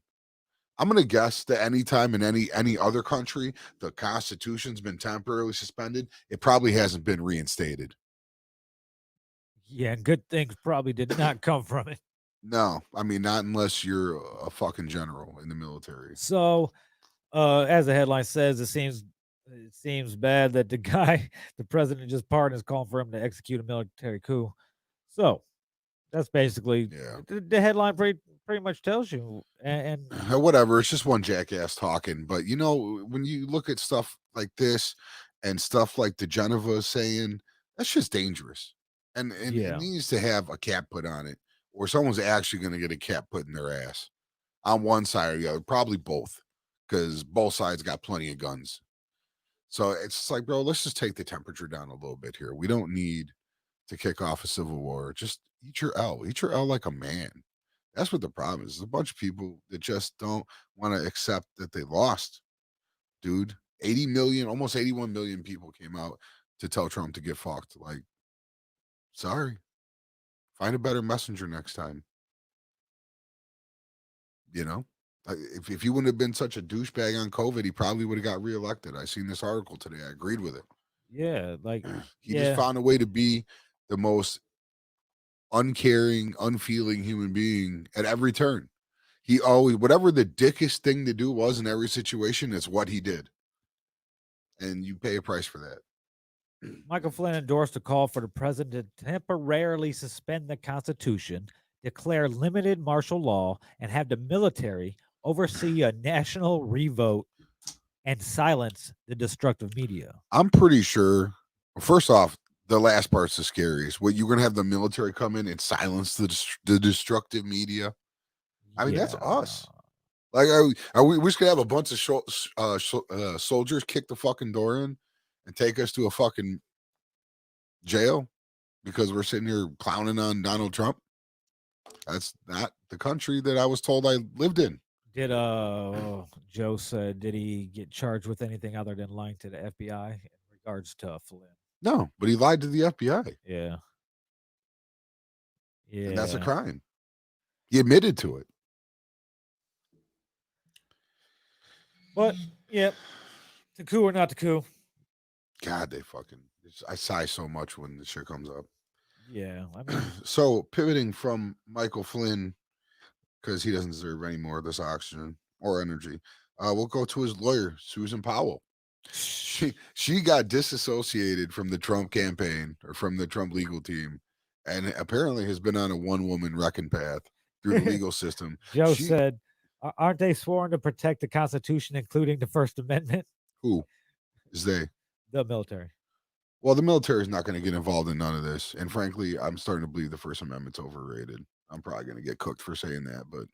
I'm gonna guess that anytime in any other country the Constitution's been temporarily suspended, it probably hasn't been reinstated. yeah, good things probably did not come from it. No, I mean not unless you're a fucking general in the military. So, as the headline says, it seems bad that the guy, the president, just pardoned is calling for him to execute a military coup. So that's basically Yeah. the headline. Pretty much tells you, and Whatever, it's just one jackass talking. But when you look at stuff like this and stuff like the Geneva saying, that's just dangerous. And it yeah, needs to have a cap put on it, or someone's actually going to get a cap put in their ass on one side or the other, probably both, because both sides got plenty of guns. So it's just like, bro, let's just take the temperature down a little bit here. We don't need to kick off a civil war. Just eat your L like a man. That's what the problem is. There's a bunch of people that just don't want to accept that they lost, dude. 80 million, almost 81 million people came out to tell Trump to get fucked. Like, sorry, find a better messenger next time. You know, if he wouldn't have been such a douchebag on COVID, he probably would have got reelected. I seen this article today. I agreed with it. yeah, like He just yeah, found a way to be the most uncaring, unfeeling human being at every turn. He always, whatever the dickiest thing to do was in every situation, it's what he did. And you pay a price for that. Michael Flynn endorsed a call for the president to temporarily suspend the Constitution, declare limited martial law, and have the military oversee a national revote and silence the destructive media. I'm pretty sure, first off, the last part's the scariest. What, you're going to have the military come in and silence the destructive media? I mean, that's Yeah. us. Like, we just gonna have a bunch of soldiers kick the fucking door in and take us to a fucking jail because we're sitting here clowning on Donald Trump? That's not the country that I was told I lived in. Did Joe said did he get charged with anything other than lying to the FBI in regards to Flynn? No, but he lied to the FBI, Yeah. and that's a Yeah. crime. He admitted to it. But yep. To coup or not to coup. God, they fucking. I sigh so much when this shit comes up. Yeah. I mean, So pivoting from Michael Flynn, because he doesn't deserve any more of this oxygen or energy, we'll go to his lawyer, Susan Powell. She got disassociated from the Trump campaign or from the Trump legal team, and apparently has been on a one woman wrecking path through the legal system. Joe She said, Aren't they sworn to protect the Constitution, including the First Amendment?" who is they? The military. Well, the military is not going to get involved in none of this, and frankly, I'm starting to believe the First Amendment's overrated. I'm probably going to get cooked for saying that, but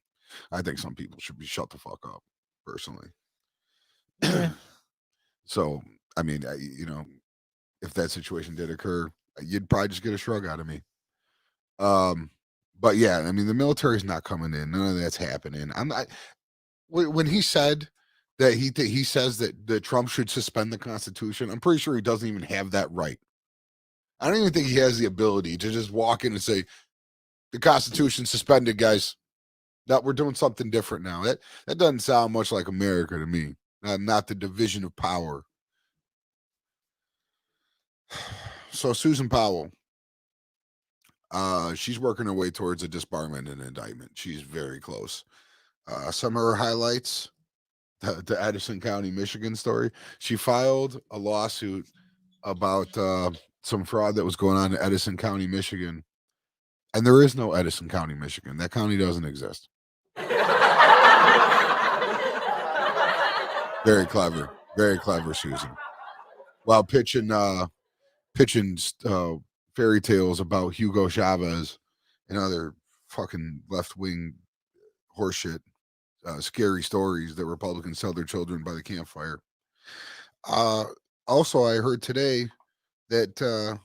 I think some people should be shut the fuck up, personally. Yeah. So, I mean, if that situation did occur, you'd probably just get a shrug out of me. Um, but yeah, I mean, the military's not coming in. None of that's happening. I'm not. When he said that he says that Trump should suspend the Constitution, I'm pretty sure he doesn't even have that right. I don't even think he has the ability to just walk in and say the Constitution suspended, guys. That we're doing something different now. That doesn't sound much like America to me. Not the division of power. So Susan Powell, she's working her way towards a disbarment and indictment. She's very close. Some of her highlights: the Edison County, Michigan story. She filed a lawsuit about some fraud that was going on in Edison County, Michigan, and there is no Edison County, Michigan. That county doesn't exist. Very clever, Susan. While pitching fairy tales about Hugo Chavez and other fucking left wing horseshit, scary stories that Republicans tell their children by the campfire. Uh, Also, I heard today that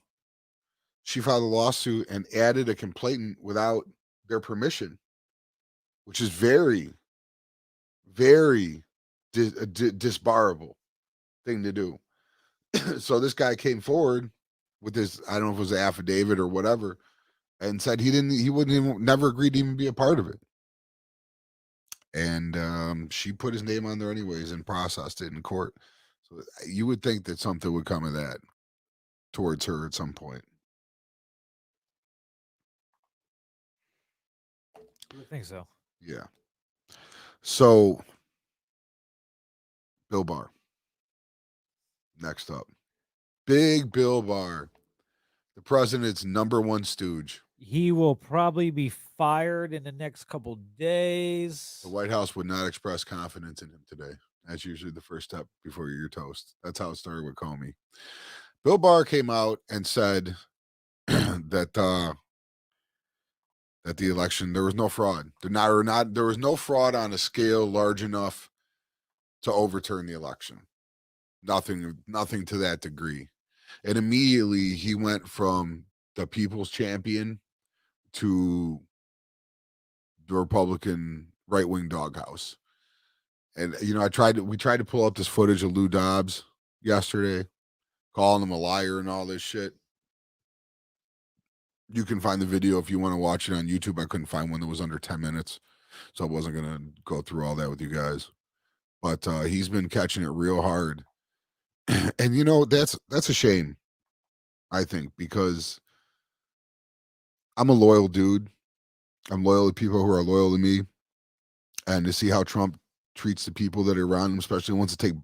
she filed a lawsuit and added a complainant without their permission, which is very, very disbarable thing to do. So this guy came forward with this, I don't know if it was an affidavit or whatever, and said he wouldn't even never agreed to even be a part of it. And she put his name on there anyways and processed it in court. So you would think that something would come of that towards her at some point. You would think so. Yeah. So Bill Barr, next up. Big Bill Barr, the president's number one stooge. He will probably be fired in the next couple days. The White House would not express confidence in him today. That's usually the first step before you're toast. That's how it started with Comey. Bill Barr came out and said that that the election there was no fraud. There was no fraud on a scale large enough to overturn the election. Nothing to that degree. And immediately he went from the people's champion to the Republican right wing doghouse. And we tried to pull up this footage of Lou Dobbs yesterday, calling him a liar and all this shit. You can find the video if you want to watch it on YouTube. I couldn't find one that was under 10 minutes, so I wasn't gonna go through all that with you guys. But he's been catching it real hard. And that's a shame, I think, because I'm a loyal dude. I'm loyal to people who are loyal to me. And to see how Trump treats the people that are around him, especially ones that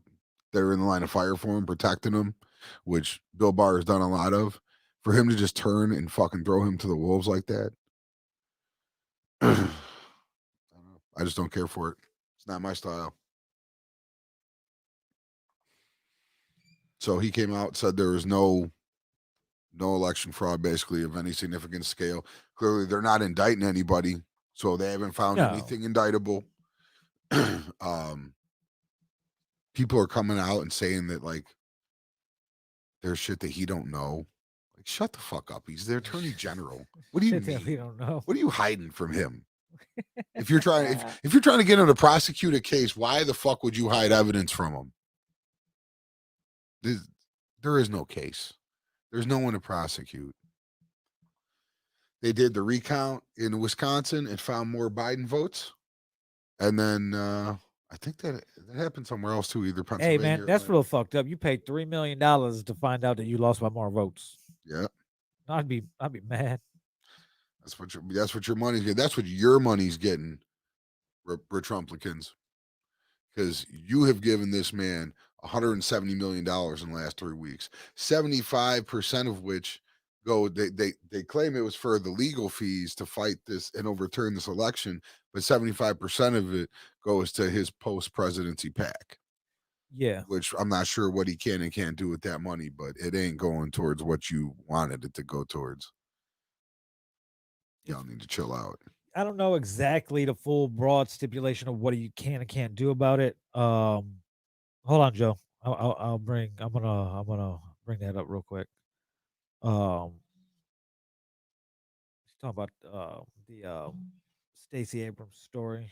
are in the line of fire for him, protecting him, which Bill Barr has done a lot of, for him to just turn and fucking throw him to the wolves like that, I don't know. I just don't care for it. It's not my style. So he came out, said there was no election fraud, basically, of any significant scale. Clearly, they're not indicting anybody, so they haven't found anything indictable. People are coming out and saying that like there's shit that he don't know. Like, shut the fuck up. He's the attorney general. What do you Shit mean? that we don't know. What are you hiding from him? If you're trying if you're trying to get him to prosecute a case, why the fuck would you hide evidence from him? There is no case. There's no one to prosecute. They did the recount in Wisconsin and found more Biden votes. And then I think that happened somewhere else too, either Pennsylvania. Hey man, that's real fucked up. You paid $3 million to find out that you lost by more votes. Yeah. I'd be mad. That's what your money's getting. That's what your money's getting, Retrumplicans. Because you have given this man $170 million in the last 3 weeks. 75% of which they claim it was for the legal fees to fight this and overturn this election, but 75% of it goes to his post-presidency PAC. Yeah. Which I'm not sure what he can and can't do with that money, but it ain't going towards what you wanted it to go towards. Y'all need to chill out. I don't know exactly the full broad stipulation of what you can and can't do about it. Hold on, Joe. I'm gonna bring that up real quick. Talk about the Stacey Abrams story.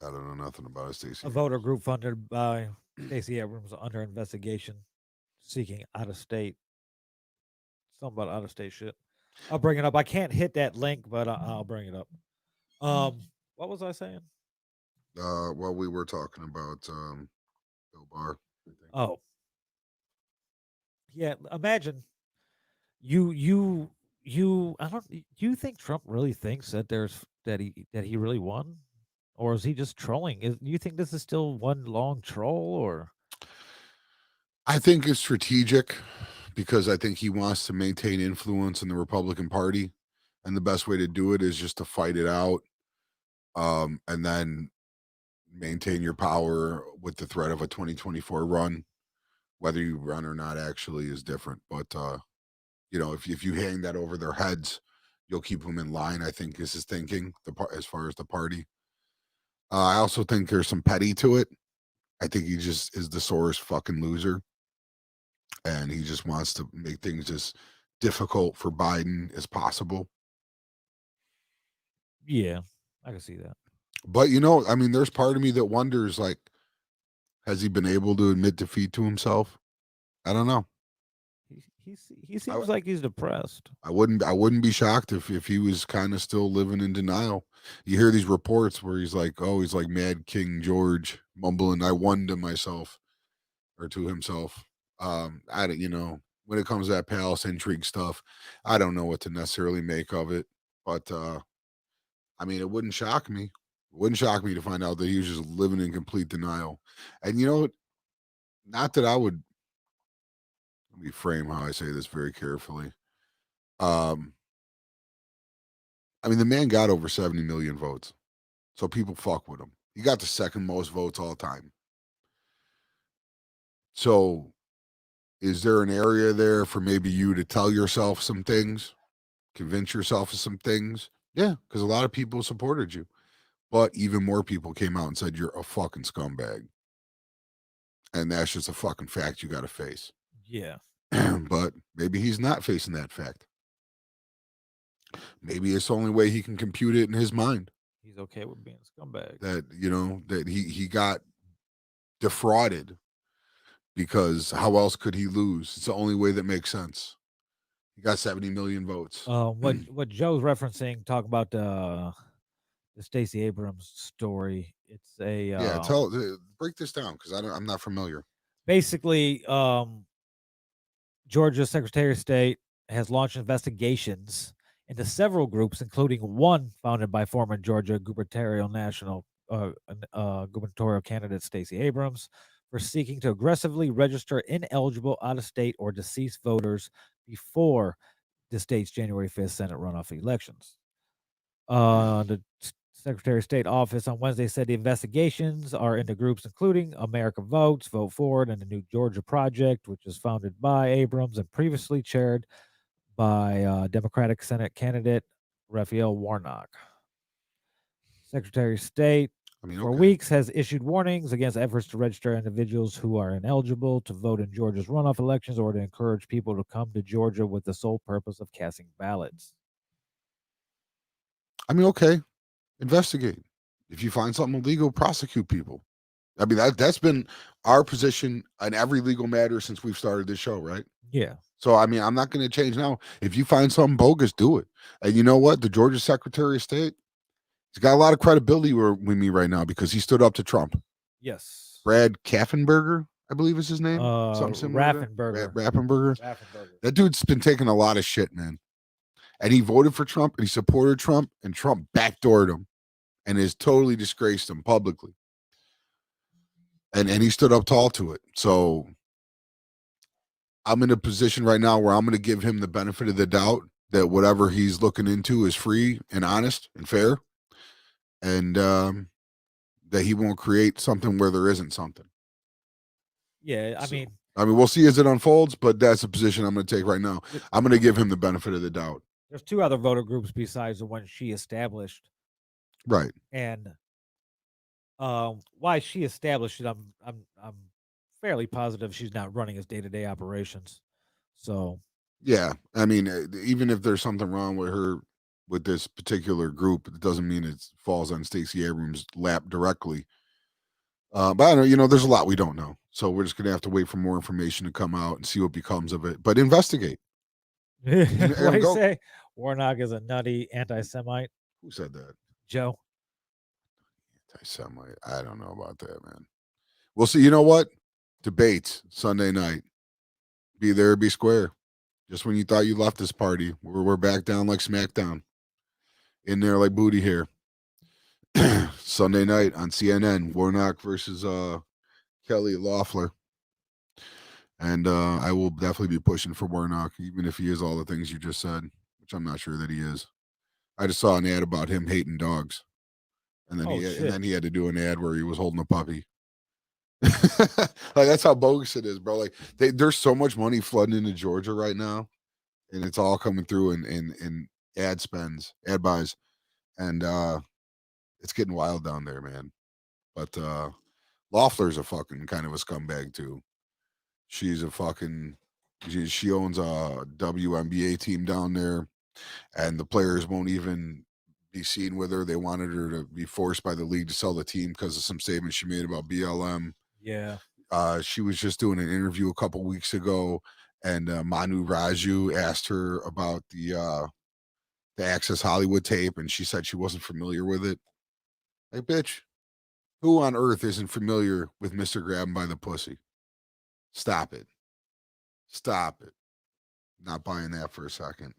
I don't know nothing about it, Stacey. A voter group funded by Stacey Abrams under investigation, seeking out of state. Something about out of state shit. I'll bring it up. I can't hit that link, but I'll bring it up. What was I saying? Well, we were talking about Bill Barr. Oh, yeah. Imagine you. I don't. Do you think Trump really thinks that he really won? or is he just trolling? Do you think this is still one long troll, or I think it's strategic because I think he wants to maintain influence in the Republican Party, and the best way to do it is just to fight it out, and then maintain your power with the threat of a 2024 run. Whether you run or not actually is different, but if you hang that over their heads, you'll keep them in line. I think is his thinking. As far as the party, I also think there's some petty to it. I think he just is the sorest fucking loser, and he just wants to make things as difficult for Biden as possible. yeah, I can see that. But I mean, there's part of me that wonders, like, has he been able to admit defeat to himself? I don't know. He I, seems like he's depressed. I wouldn't be shocked if he was kind of still living in denial. You hear these reports where he's like, oh, he's like Mad King George, mumbling, "I won" to myself or to himself. I don't, when it comes to that palace intrigue stuff, I don't know what to necessarily make of it. But I mean, it wouldn't shock me. It wouldn't shock me to find out that he was just living in complete denial. And not that I would, let me frame how I say this very carefully. Um, I mean, the man got over 70 million votes. So people fuck with him. He got the second most votes all time. So is there an area there for maybe you to tell yourself some things, convince yourself of some things? Yeah, because a lot of people supported you. But even more people came out and said you're a fucking scumbag. And that's just a fucking fact you got to face. Yeah, But maybe he's not facing that fact. Maybe it's the only way he can compute it in his mind he's okay with being a scumbag. that he got defrauded, because how else could he lose? It's the only way that makes sense. He got 70 million votes. What Joe's referencing, talk about the Stacey Abrams story. It's a Yeah, break this down because I'm not familiar. basically Georgia Secretary of State has launched investigations into several groups, including one founded by former Georgia gubernatorial candidate Stacey Abrams, for seeking to aggressively register ineligible out-of-state or deceased voters before the state's January 5th Senate runoff elections. The Secretary of State office on Wednesday said the investigations are into groups including America Votes, Vote Forward, and the New Georgia Project, which was founded by Abrams and previously chaired by Democratic Senate candidate Raphael Warnock. Secretary of State I mean, for okay. weeks has issued warnings against efforts to register individuals who are ineligible to vote in Georgia's runoff elections or to encourage people to come to Georgia with the sole purpose of casting ballots. I mean, okay. Investigate. If you find something illegal, prosecute people. I mean, that's been our position on every legal matter since we've started this show, right? Yeah. So, I mean, I'm not going to change now. If you find something bogus, do it. And you know what? The Georgia Secretary of State, he's got a lot of credibility with me right now because he stood up to Trump. Yes. Brad Kaffenberger, I believe is his name. Something similar to that. Raffenberger. Raffenberger. Raffenberger. That dude's been taking a lot of shit, man. And he voted for Trump and he supported Trump, and Trump backdoored him and has totally disgraced him publicly. And he stood up tall to it. So I'm in a position right now where I'm going to give him the benefit of the doubt that whatever he's looking into is free and honest and fair, and that he won't create something where there isn't something. Yeah, I mean, we'll see as it unfolds, but that's the position I'm going to take right now. I'm going to give him the benefit of the doubt. There's two other voter groups besides the one she established, Right. and why she established it, I'm fairly positive she's not running his day-to-day operations. So yeah, I mean, even if there's something wrong with her with this particular group, it doesn't mean it falls on Stacey Abrams' lap directly. But I don't know, there's a lot we don't know. So we're just going to have to wait for more information to come out and see what becomes of it. But investigate. what do you say? Warnock is a nutty anti-Semite. Who said that? Joe. Anti-Semite. I don't know about that, man. We'll see. You know what? Debates Sunday night. Be there, be square. Just when you thought you left this party, we're back down like SmackDown. In there like booty hair. Sunday night on CNN, Warnock versus Kelly Loeffler. And I will definitely be pushing for Warnock, even if he is all the things you just said, which I'm not sure that he is. I just saw an ad about him hating dogs, and then Oh shit. he had to do an ad where he was holding a puppy. Like that's how bogus it is, bro. Like there's so much money flooding into Georgia right now, and it's all coming through in ad spends, ad buys, and it's getting wild down there, man. But Loeffler's a fucking kind of a scumbag too. She's a fucking she owns a WNBA team down there, and the players won't even be seen with her. They wanted her to be forced by the league to sell the team because of some statements she made about BLM. Yeah. She was just doing an interview a couple weeks ago, and Manu Raju asked her about the Access Hollywood tape, and she said she wasn't familiar with it. Like, bitch, who on earth isn't familiar with Mister Grab 'em by the pussy? Stop it. Stop it. Not buying that for a second.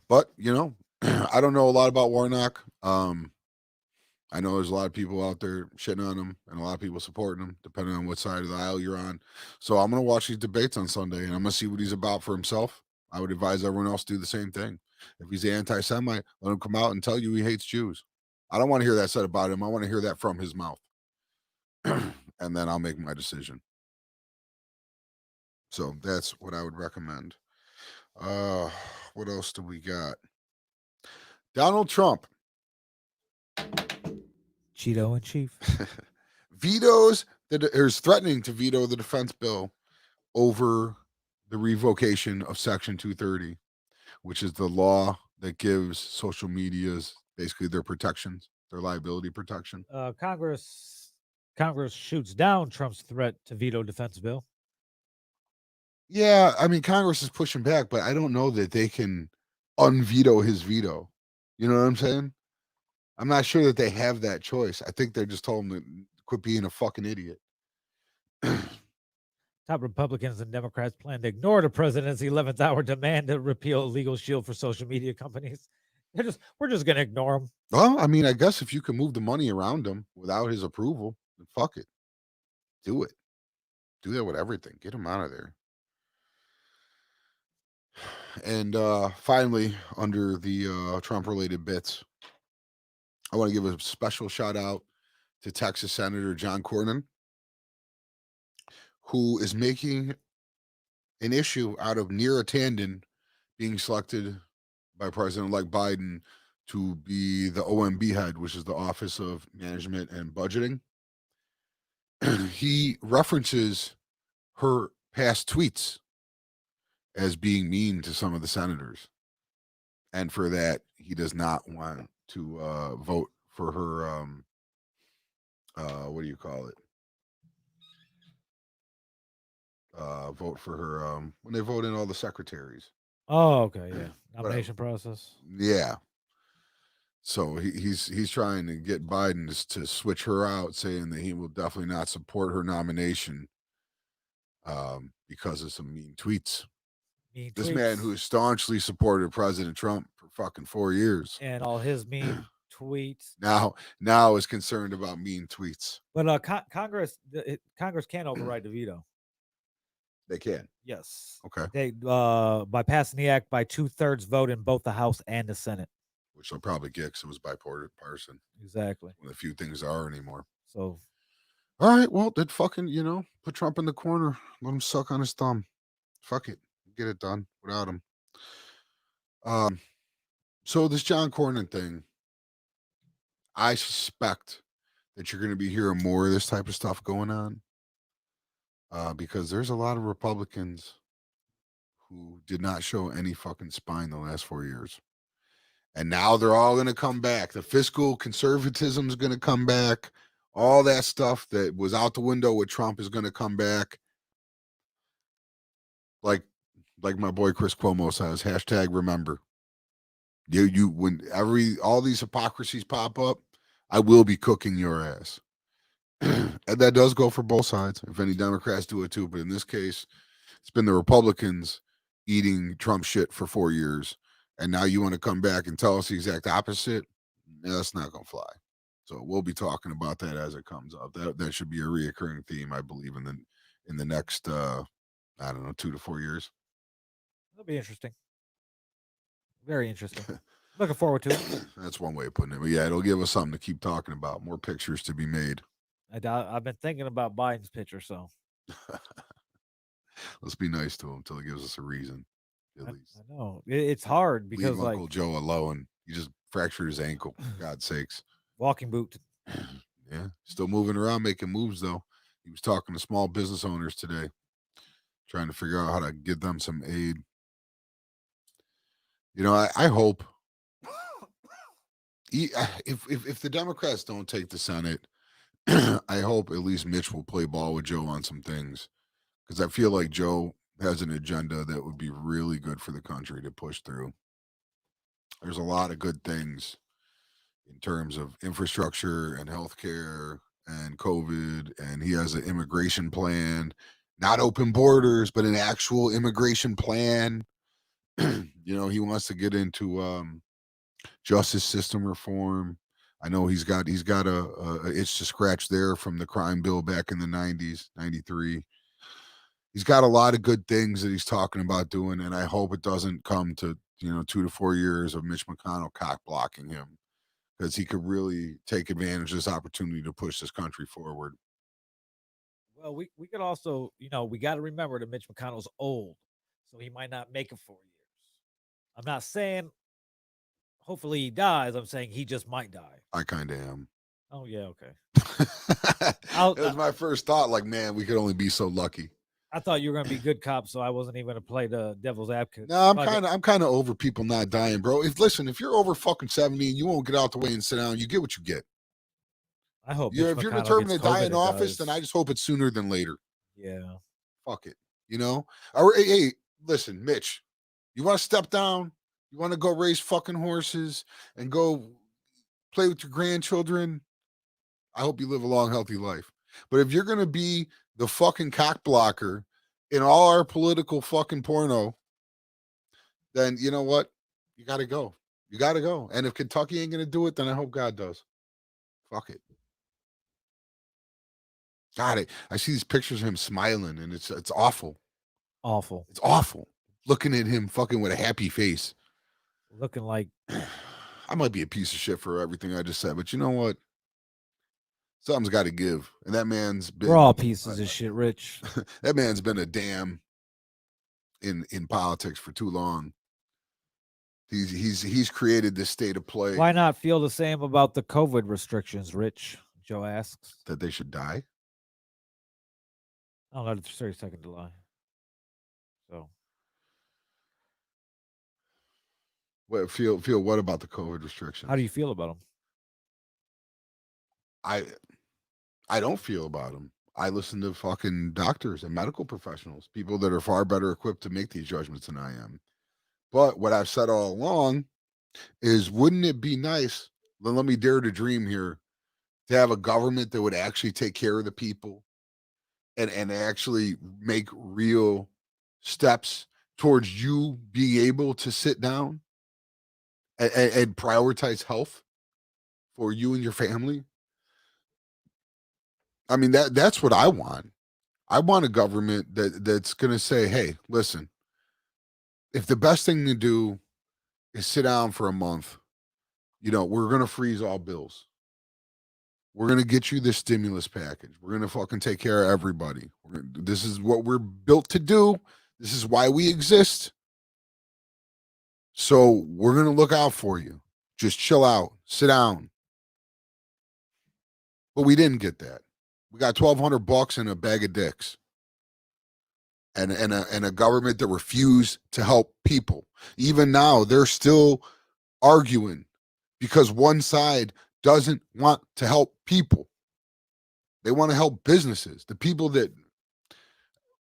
But I don't know a lot about Warnock. I know there's a lot of people out there shitting on him and a lot of people supporting him, depending on what side of the aisle you're on. So I'm going to watch these debates on Sunday and I'm going to see what he's about for himself. I would advise everyone else to do the same thing. If he's anti Semite, let him come out and tell you he hates Jews. I don't want to hear that said about him. I want to hear that from his mouth. And then I'll make my decision. So that's what I would recommend. What else do we got? Donald Trump Cheeto in chief. vetoes is threatening to veto the defense bill over the revocation of Section 230, which is the law that gives social medias basically their protections, their liability protection. Congress shoots down Trump's threat to veto defense bill. Yeah, I mean Congress is pushing back, but I don't know that they can unveto his veto. You know what I'm saying? I'm not sure that they have that choice. I think they just told him to quit being a fucking idiot. Top Republicans and Democrats plan to ignore the president's 11th hour demand to repeal a legal shield for social media companies. We're just gonna ignore them. Well, I mean, I guess if you can move the money around him without his approval, then fuck it. Do it. Do that with everything. Get him out of there. And finally, under the Trump related bits, I want to give a special shout out to Texas Senator John Cornyn, who is making an issue out of Neera Tanden being selected by President-elect Biden to be the OMB head, which is the Office of Management and Budgeting. He references her past tweets as being mean to some of the senators. And for that, he does not want to vote for her, what do you call it? Vote for her when they vote in all the secretaries. Oh, okay, yeah. Nomination process. Yeah. So he's trying to get Biden to switch her out, saying that he will definitely not support her nomination because of some mean tweets. This man who staunchly supported President Trump for fucking 4 years and all his mean tweets now is concerned about mean tweets. But Congress can't override the veto. They can. Yes. Okay. They by passing the act by 2/3 vote in both the House and the Senate. Which they'll probably get because it was bipartisan. Exactly. One of the few things there are anymore. So, all right, well, they'd fucking, put Trump in the corner. Let him suck on his thumb. Fuck it. Get it done without him. So this John Cornyn thing, I suspect that you're going to be hearing more of this type of stuff going on because there's a lot of Republicans who did not show any fucking spine the last 4 years. And now they're all going to come back. The fiscal conservatism is going to come back. All that stuff that was out the window with Trump is going to come back. Like my boy Chris Cuomo says, #remember. You when all these hypocrisies pop up, I will be cooking your ass. And that does go for both sides. If any Democrats do it too, but in this case, it's been the Republicans eating Trump shit for 4 years. And now you want to come back and tell us the exact opposite? Yeah, that's not gonna fly. So we'll be talking about that as it comes up. That should be a reoccurring theme, I believe, in the next I don't know, 2 to 4 years. That'll be interesting. Very interesting. Looking forward to it. That's one way of putting it. But yeah, it'll give us something to keep talking about. More pictures to be made. I've been thinking about Biden's picture, so Let's be nice to him until he gives us a reason, at I, least. I know it's hard because Leave like Uncle Joe alone. He just fractured his ankle. For God's sakes. walking boot. Yeah, still moving around, making moves though. He was talking to small business owners today, trying to figure out how to give them some aid. I hope if the Democrats don't take the Senate, I hope at least Mitch will play ball with Joe on some things because I feel like Joe has an agenda that would be really good for the country to push through. There's a lot of good things in terms of infrastructure and healthcare and COVID, and he has an immigration plan, not open borders, but an actual immigration plan. He wants to get into justice system reform. I know he's got a itch to scratch there from the crime bill back in the 90s, 93. He's got a lot of good things that he's talking about doing, and I hope it doesn't come to 2 to 4 years of Mitch McConnell cock blocking him because he could really take advantage of this opportunity to push this country forward. Well, we could also, we got to remember that Mitch McConnell's old, so he might not make it 4 years. I'm not saying hopefully he dies. I'm saying he just might die. I kind of am. Oh yeah, okay. It was my first thought. Like, man, we could only be so lucky. I thought you were gonna be good cop, so I wasn't even gonna play the devil's advocate. No, I'm kind of over people not dying, bro. If you're over fucking 70 and you won't get out the way and sit down, you get what you get. I hope If you're determined to die in office, then I just hope it's sooner than later. Yeah. Fuck it. Or hey, listen, Mitch, you want to step down? You want to go raise fucking horses and go play with your grandchildren? I hope you live a long, healthy life. But if you're gonna be the fucking cock blocker in all our political fucking porno, then you know what? You gotta go. You gotta go. And if Kentucky ain't gonna do it, then I hope God does. Fuck it. Got it. I see these pictures of him smiling, and it's awful. Awful. It's awful. Looking at him fucking with a happy face. Looking like I might be a piece of shit for everything I just said, but you know what? Something's got to give. And that man's been. we're all pieces of shit, Rich. That man's been a damn in politics for too long. He's created this state of play. Why not feel the same about the COVID restrictions, Rich? Joe asks. That they should die? I don't know. It's 32nd July. So What feel what about the COVID restrictions? how do you feel about them? I don't feel about them. I listen to fucking doctors and medical professionals, people that are far better equipped to make these judgments than I am. But what I've said all along is, wouldn't it be nice? Let me dare to dream here, to have a government that would actually take care of the people and actually make real steps towards you being able to sit down and prioritize health for you and your family. I mean, that's what I want. I want a government that's going to say, hey, listen, if the best thing to do is sit down for a month, we're going to freeze all bills. We're going to get you this stimulus package. We're going to fucking take care of everybody. This is what we're built to do. This is why we exist. So we're going to look out for you. Just chill out, sit down. But we didn't get that. We got $1,200 and a bag of dicks. And a government that refused to help people. Even now, they're still arguing because one side doesn't want to help people. They want to help businesses, the people that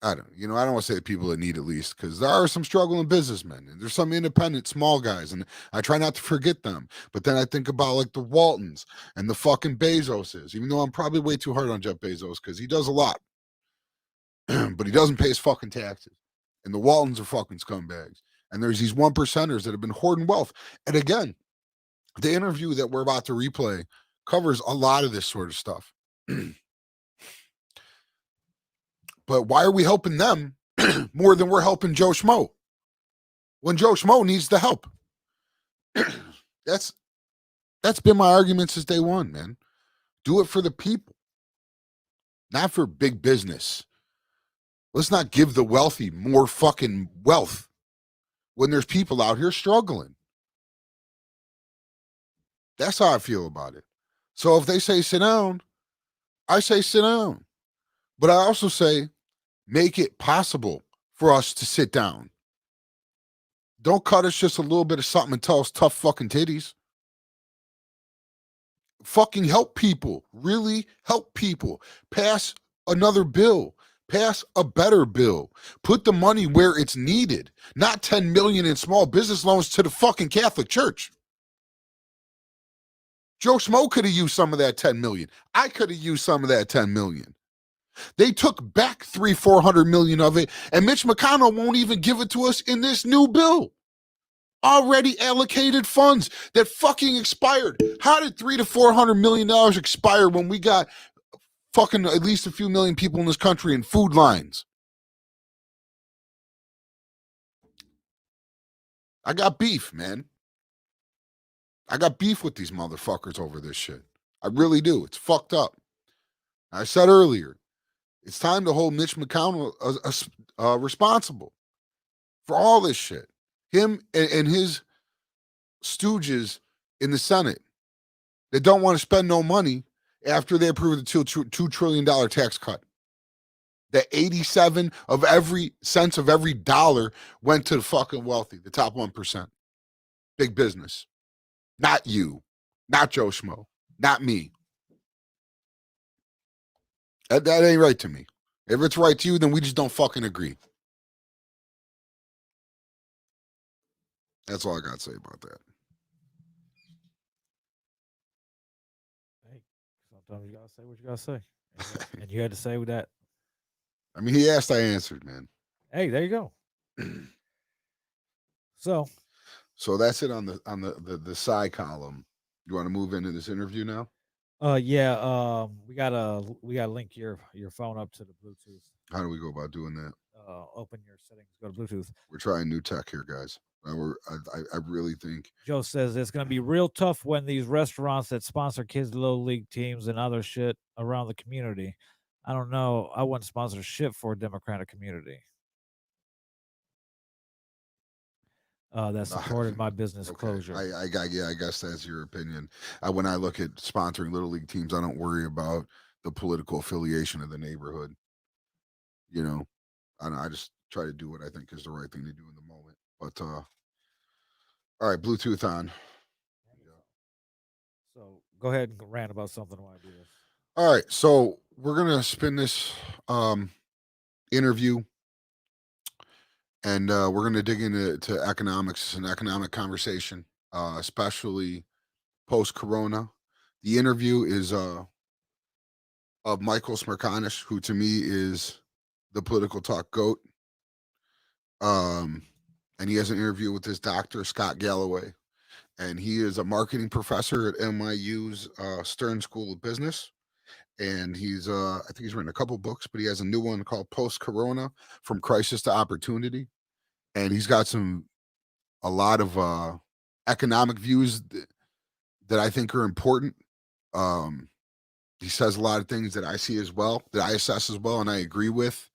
I don't want to say the people that need it least, because there are some struggling businessmen and there's some independent small guys, and I try not to forget them. But then I think about like the Waltons and the fucking Bezoses, even though I'm probably way too hard on Jeff Bezos because he does a lot, but he doesn't pay his fucking taxes. And the Waltons are fucking scumbags. And there's these 1%ers that have been hoarding wealth. And again, The interview that we're about to replay covers a lot of this sort of stuff. But why are we helping them more than we're helping Joe Schmo when Joe Schmo needs the help? That's been my argument since day one, man. Do it for the people, not for big business. Let's not give the wealthy more fucking wealth when there's people out here struggling. That's how I feel about it. So if they say sit down, I say sit down. But I also say make it possible for us to sit down. Don't cut us just a little bit of something and tell us tough fucking titties. Fucking help people. Really help people. Pass another bill. Pass a better bill. Put the money where it's needed. Not 10 million in small business loans to the fucking Catholic Church. Joe Schmo could have used some of that 10 million. I could have used some of that 10 million. They took back 300-400 million of it, and Mitch McConnell won't even give it to us in this new bill. Already allocated funds that fucking expired. How did $300-400 million expire when we got fucking at least a few million people in this country in food lines? I got beef, man. I got beef with these motherfuckers over this shit. I really do. It's fucked up. I said earlier, it's time to hold Mitch McConnell responsible for all this shit. Him and his stooges in the Senate that don't want to spend no money after they approve the $2 trillion tax cut. That 87 of every cents of every dollar went to the fucking wealthy, the top 1%. Big business. Not you. Not Joe Schmo. Not me. That ain't right to me. If it's right to you, then we just don't fucking agree. That's all I got to say about that. Hey, sometimes you gotta say what you gotta say, and you had to say with that. I mean, he asked, I answered, man. Hey, there you go. So, So that's it on the side column. You want to move into this interview now? yeah, we gotta link your phone up to the Bluetooth. How do we go about doing that? Open your settings, go to Bluetooth. We're trying new tech here, guys. I really think Joe says it's gonna be real tough when these restaurants that sponsor kids' little league teams and other shit around the community. I don't know. I wouldn't sponsor shit for a Democratic community. That supported my business okay. closure. I guess that's your opinion. When I look at sponsoring little league teams, I don't worry about the political affiliation of the neighborhood. You know, I just try to do what I think is the right thing to do in the moment. But all right, Bluetooth on. So go ahead and rant about something while I do this. All right, so we're gonna spin this interview, and we're gonna dig into economics and economic conversation, especially post Corona. The interview is of Michael Smerconish, who to me is the political talk goat. Um, and he has an interview with this doctor, Scott Galloway, and he is a marketing professor at NYU's Stern School of Business. And he's I think he's written a couple books, but he has a new one called Post Corona: From Crisis to Opportunity. And he's got a lot of economic views that I think are important. Um, he says a lot of things that I see as well, that I assess as well, and I agree with.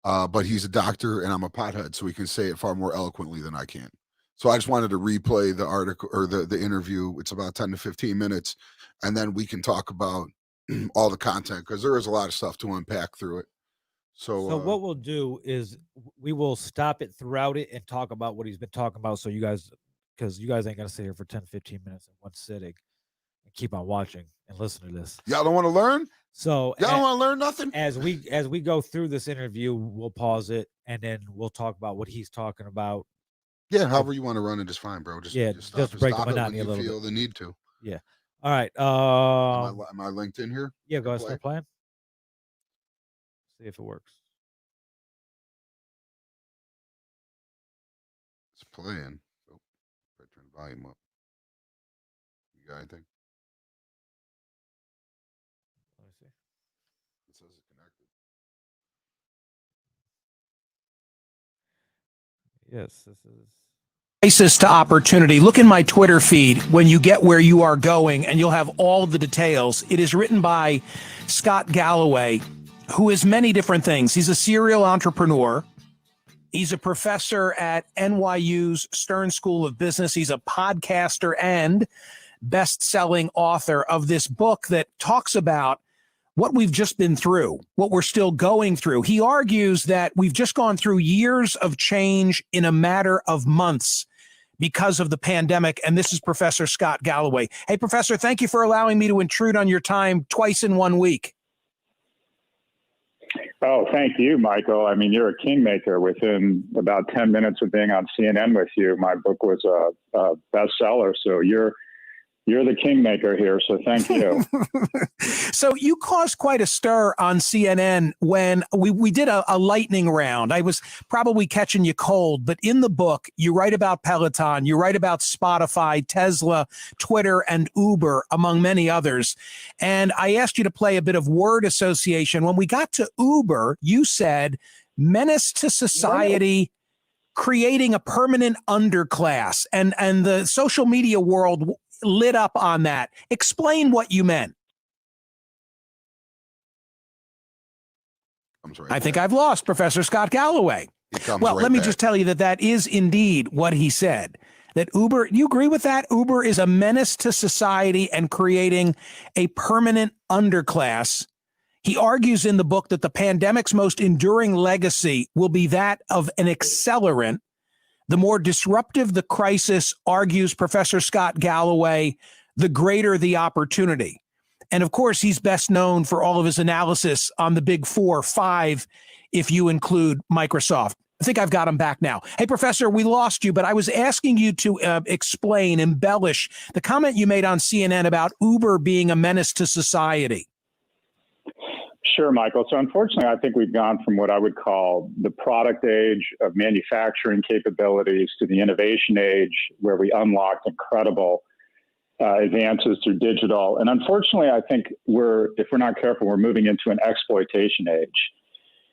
But he's a doctor, and I'm a pothead, so he can say it far more eloquently than I can. So I just wanted to replay the article or the interview. It's about 10 to 15 minutes, and then we can talk about all the content because there is a lot of stuff to unpack through it. So what we'll do is we will stop it throughout it and talk about what he's been talking about. So you guys, because you guys ain't gonna sit here for 10, 15 minutes in one sitting and keep on watching and listen to this. Y'all don't want to learn? So Y'all don't want to learn nothing? As we go through this interview, we'll pause it and then we'll talk about what he's talking about. Yeah, however you want to run it is fine, bro. Just break the stop it when monotony a you little feel bit. the need to. Yeah. All right. Am I linked in here? Yeah, go ahead, start playing. See if it works. It's playing. Oh, I turn the volume up. You got anything? Let me see. It says it's connected. Yes, this is. Crisis to opportunity. Look in my Twitter feed when you get where you are going, and you'll have all of the details. It is written by Scott Galloway, who is many different things. He's a serial entrepreneur. He's a professor at NYU's Stern School of Business. He's a podcaster and best-selling author of this book that talks about what we've just been through, what we're still going through. He argues that we've just gone through years of change in a matter of months because of the pandemic. And this is Professor Scott Galloway. Hey, Professor, thank you for allowing me to intrude on your time twice in 1 week. Oh, thank you, Michael. I mean, you're a kingmaker. Within about 10 minutes of being on CNN with you, my book was a bestseller. So you're the kingmaker here, so thank you. So you caused quite a stir on CNN when we did a lightning round. I was probably catching you cold, but in the book, you write about Peloton, you write about Spotify, Tesla, Twitter, and Uber, among many others. And I asked you to play a bit of word association. When we got to Uber, you said, menace to society, creating a permanent underclass. And the social media world lit up on that. Explain what you meant. I think I've lost Professor Scott Galloway. Well, let me just tell you that is indeed what he said. That Uber, you agree with that? Uber is a menace to society and creating a permanent underclass. He argues in the book that the pandemic's most enduring legacy will be that of an accelerant. The more disruptive the crisis, argues Professor Scott Galloway, the greater the opportunity. And of course, he's best known for all of his analysis on the big 4 or 5, if you include Microsoft. I think I've got him back now. Hey, Professor, we lost you, but I was asking you to explain, embellish the comment you made on CNN about Uber being a menace to society. Sure, Michael. So unfortunately, I think we've gone from what I would call the product age of manufacturing capabilities to the innovation age, where we unlocked incredible advances through digital. And unfortunately, I think if we're not careful, we're moving into an exploitation age.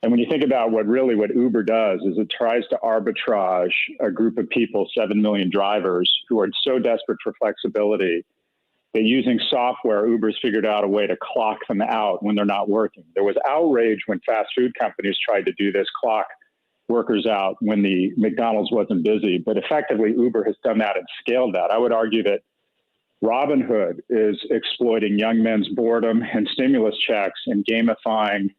And when you think about what Uber does is it tries to arbitrage a group of people, 7 million drivers, who are so desperate for flexibility that using software, Uber's figured out a way to clock them out when they're not working. There was outrage when fast food companies tried to do this, clock workers out when the McDonald's wasn't busy. But effectively, Uber has done that and scaled that. I would argue that Robinhood is exploiting young men's boredom and stimulus checks and gamifying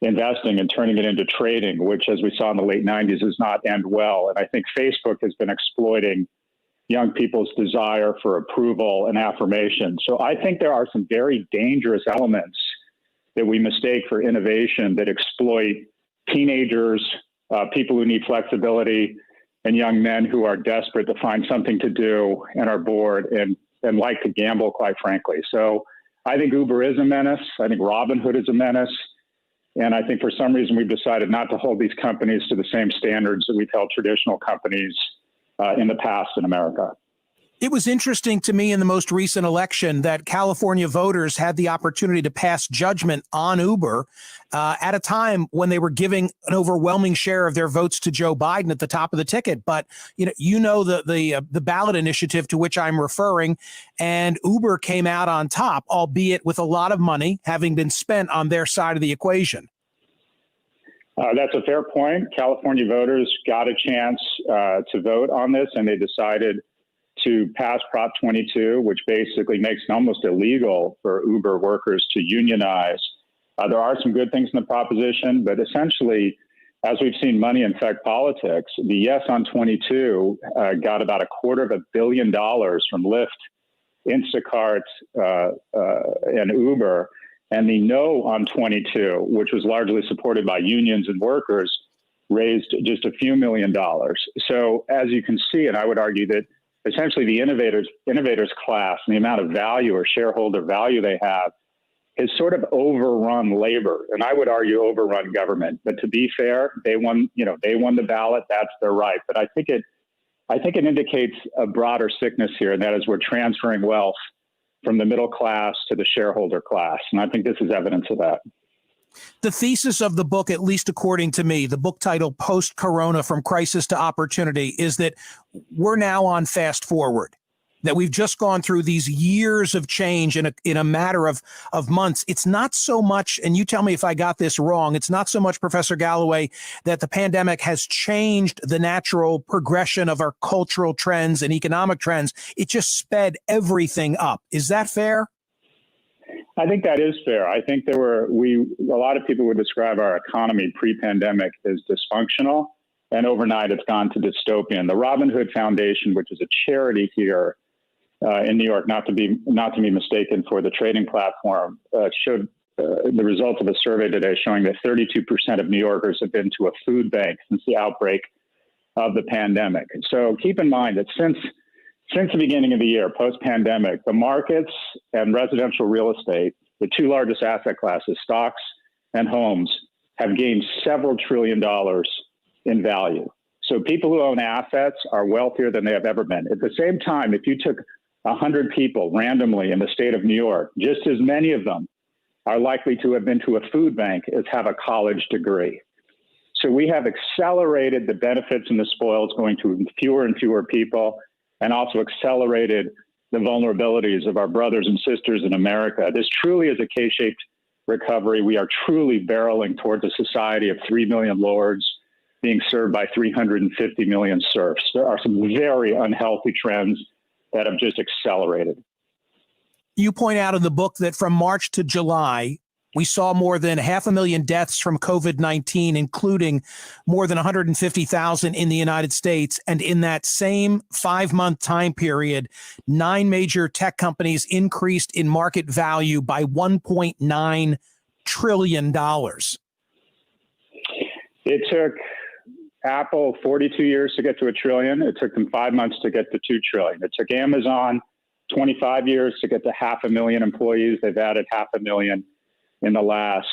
investing and turning it into trading, which, as we saw in the late 90s, does not end well. And I think Facebook has been exploiting young people's desire for approval and affirmation. So I think there are some very dangerous elements that we mistake for innovation that exploit teenagers, people who need flexibility, and young men who are desperate to find something to do and are bored and like to gamble, quite frankly. So I think Uber is a menace. I think Robinhood is a menace. And I think for some reason we've decided not to hold these companies to the same standards that we've held traditional companies in the past in America. It was interesting to me in the most recent election that California voters had the opportunity to pass judgment on Uber at a time when they were giving an overwhelming share of their votes to Joe Biden at the top of the ticket. But you know the ballot initiative to which I'm referring, and Uber came out on top, albeit with a lot of money having been spent on their side of the equation. That's a fair point. California voters got a chance to vote on this, and they decided to pass Prop 22, which basically makes it almost illegal for Uber workers to unionize. There are some good things in the proposition, but essentially, as we've seen money infect politics, the yes on 22 got about $250 million from Lyft, Instacart, and Uber. And the no on 22, which was largely supported by unions and workers, raised just a few $1 million. So as you can see, and I would argue that essentially the innovators class and the amount of value or shareholder value they have is sort of overrun labor. And I would argue overrun government. But to be fair, they won the ballot. That's their right. But I think it indicates a broader sickness here, and that is we're transferring wealth from the middle class to the shareholder class. And I think this is evidence of that. The thesis of the book, at least according to me, the book title Post-Corona From Crisis to Opportunity, is that we're now on fast forward, that we've just gone through these years of change in a matter of months. It's not so much, and you tell me if I got this wrong, it's not so much, Professor Galloway, that the pandemic has changed the natural progression of our cultural trends and economic trends. It just sped everything up. Is that fair? I think that is fair. I think a lot of people would describe our economy pre-pandemic as dysfunctional, and overnight it's gone to dystopian. The Robin Hood Foundation, which is a charity here in New York, not to be mistaken for the trading platform, showed the results of a survey today showing that 32% of New Yorkers have been to a food bank since the outbreak of the pandemic. So keep in mind that since the beginning of the year, post-pandemic, the markets and residential real estate, the two largest asset classes, stocks and homes, have gained several $1 trillion in value. So people who own assets are wealthier than they have ever been. At the same time, if you took 100 people randomly in the state of New York, just as many of them are likely to have been to a food bank as have a college degree. So we have accelerated the benefits and the spoils going to fewer and fewer people, and also accelerated the vulnerabilities of our brothers and sisters in America. This truly is a K-shaped recovery. We are truly barreling towards a society of 3 million lords being served by 350 million serfs. There are some very unhealthy trends that have just accelerated. You point out in the book that from March to July, we saw more than 500,000 deaths from COVID-19, including more than 150,000 in the United States. And in that same 5-month time period, 9 major tech companies increased in market value by $1.9 trillion. It took Apple 42 years to get to $1 trillion. It took them 5 months to get to $2 trillion. It took Amazon 25 years to get to 500,000 employees. They've added 500,000 in the last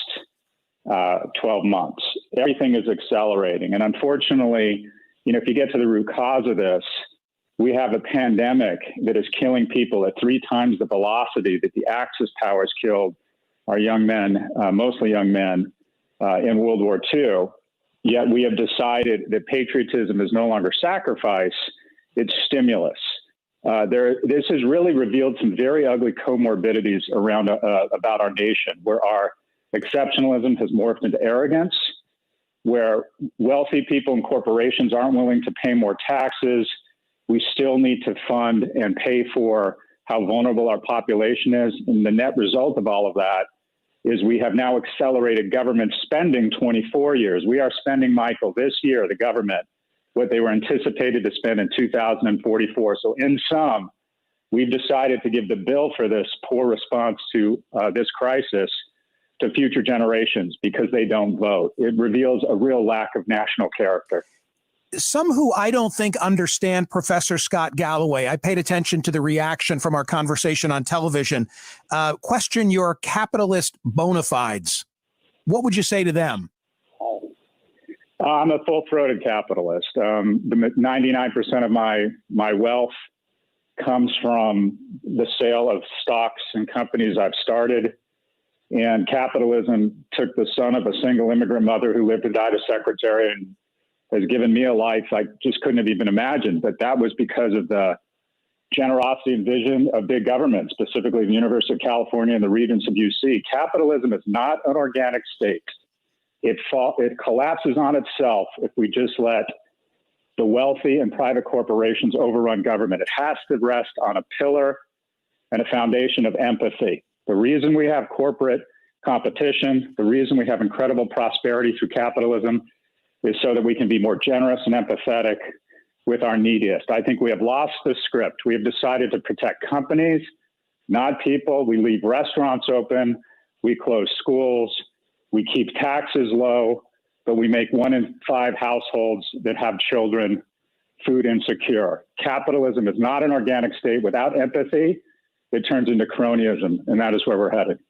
12 months. Everything is accelerating. And unfortunately, if you get to the root cause of this, we have a pandemic that is killing people at 3 times the velocity that the Axis powers killed our young men, mostly young men, in World War II. Yet we have decided that patriotism is no longer sacrifice, it's stimulus. This has really revealed some very ugly comorbidities around about our nation, where our exceptionalism has morphed into arrogance, where wealthy people and corporations aren't willing to pay more taxes. We still need to fund and pay for how vulnerable our population is. And the net result of all of that is we have now accelerated government spending 24 years. We are spending, Michael, this year, the government, what they were anticipated to spend in 2044. So in sum, we've decided to give the bill for this poor response to this crisis to future generations because they don't vote. It reveals a real lack of national character. Some who I don't think understand Professor Scott Galloway, I paid attention to the reaction from our conversation on television, question your capitalist bona fides. What would you say to them? I'm a full-throated capitalist. 99% of my wealth comes from the sale of stocks and companies I've started. And capitalism took the son of a single immigrant mother who lived and died as secretary and has given me a life I just couldn't have even imagined. But that was because of the generosity and vision of big government, specifically the University of California and the Regents of UC. Capitalism is not an organic state. It collapses on itself if we just let the wealthy and private corporations overrun government. It has to rest on a pillar and a foundation of empathy. The reason we have corporate competition, the reason we have incredible prosperity through capitalism is so that we can be more generous and empathetic with our neediest. I think we have lost the script. We have decided to protect companies, not people. We leave restaurants open. We close schools. We keep taxes low, but we make 1 in 5 households that have children food insecure. Capitalism is not an organic state. Without empathy, it turns into cronyism, and that is where we're headed.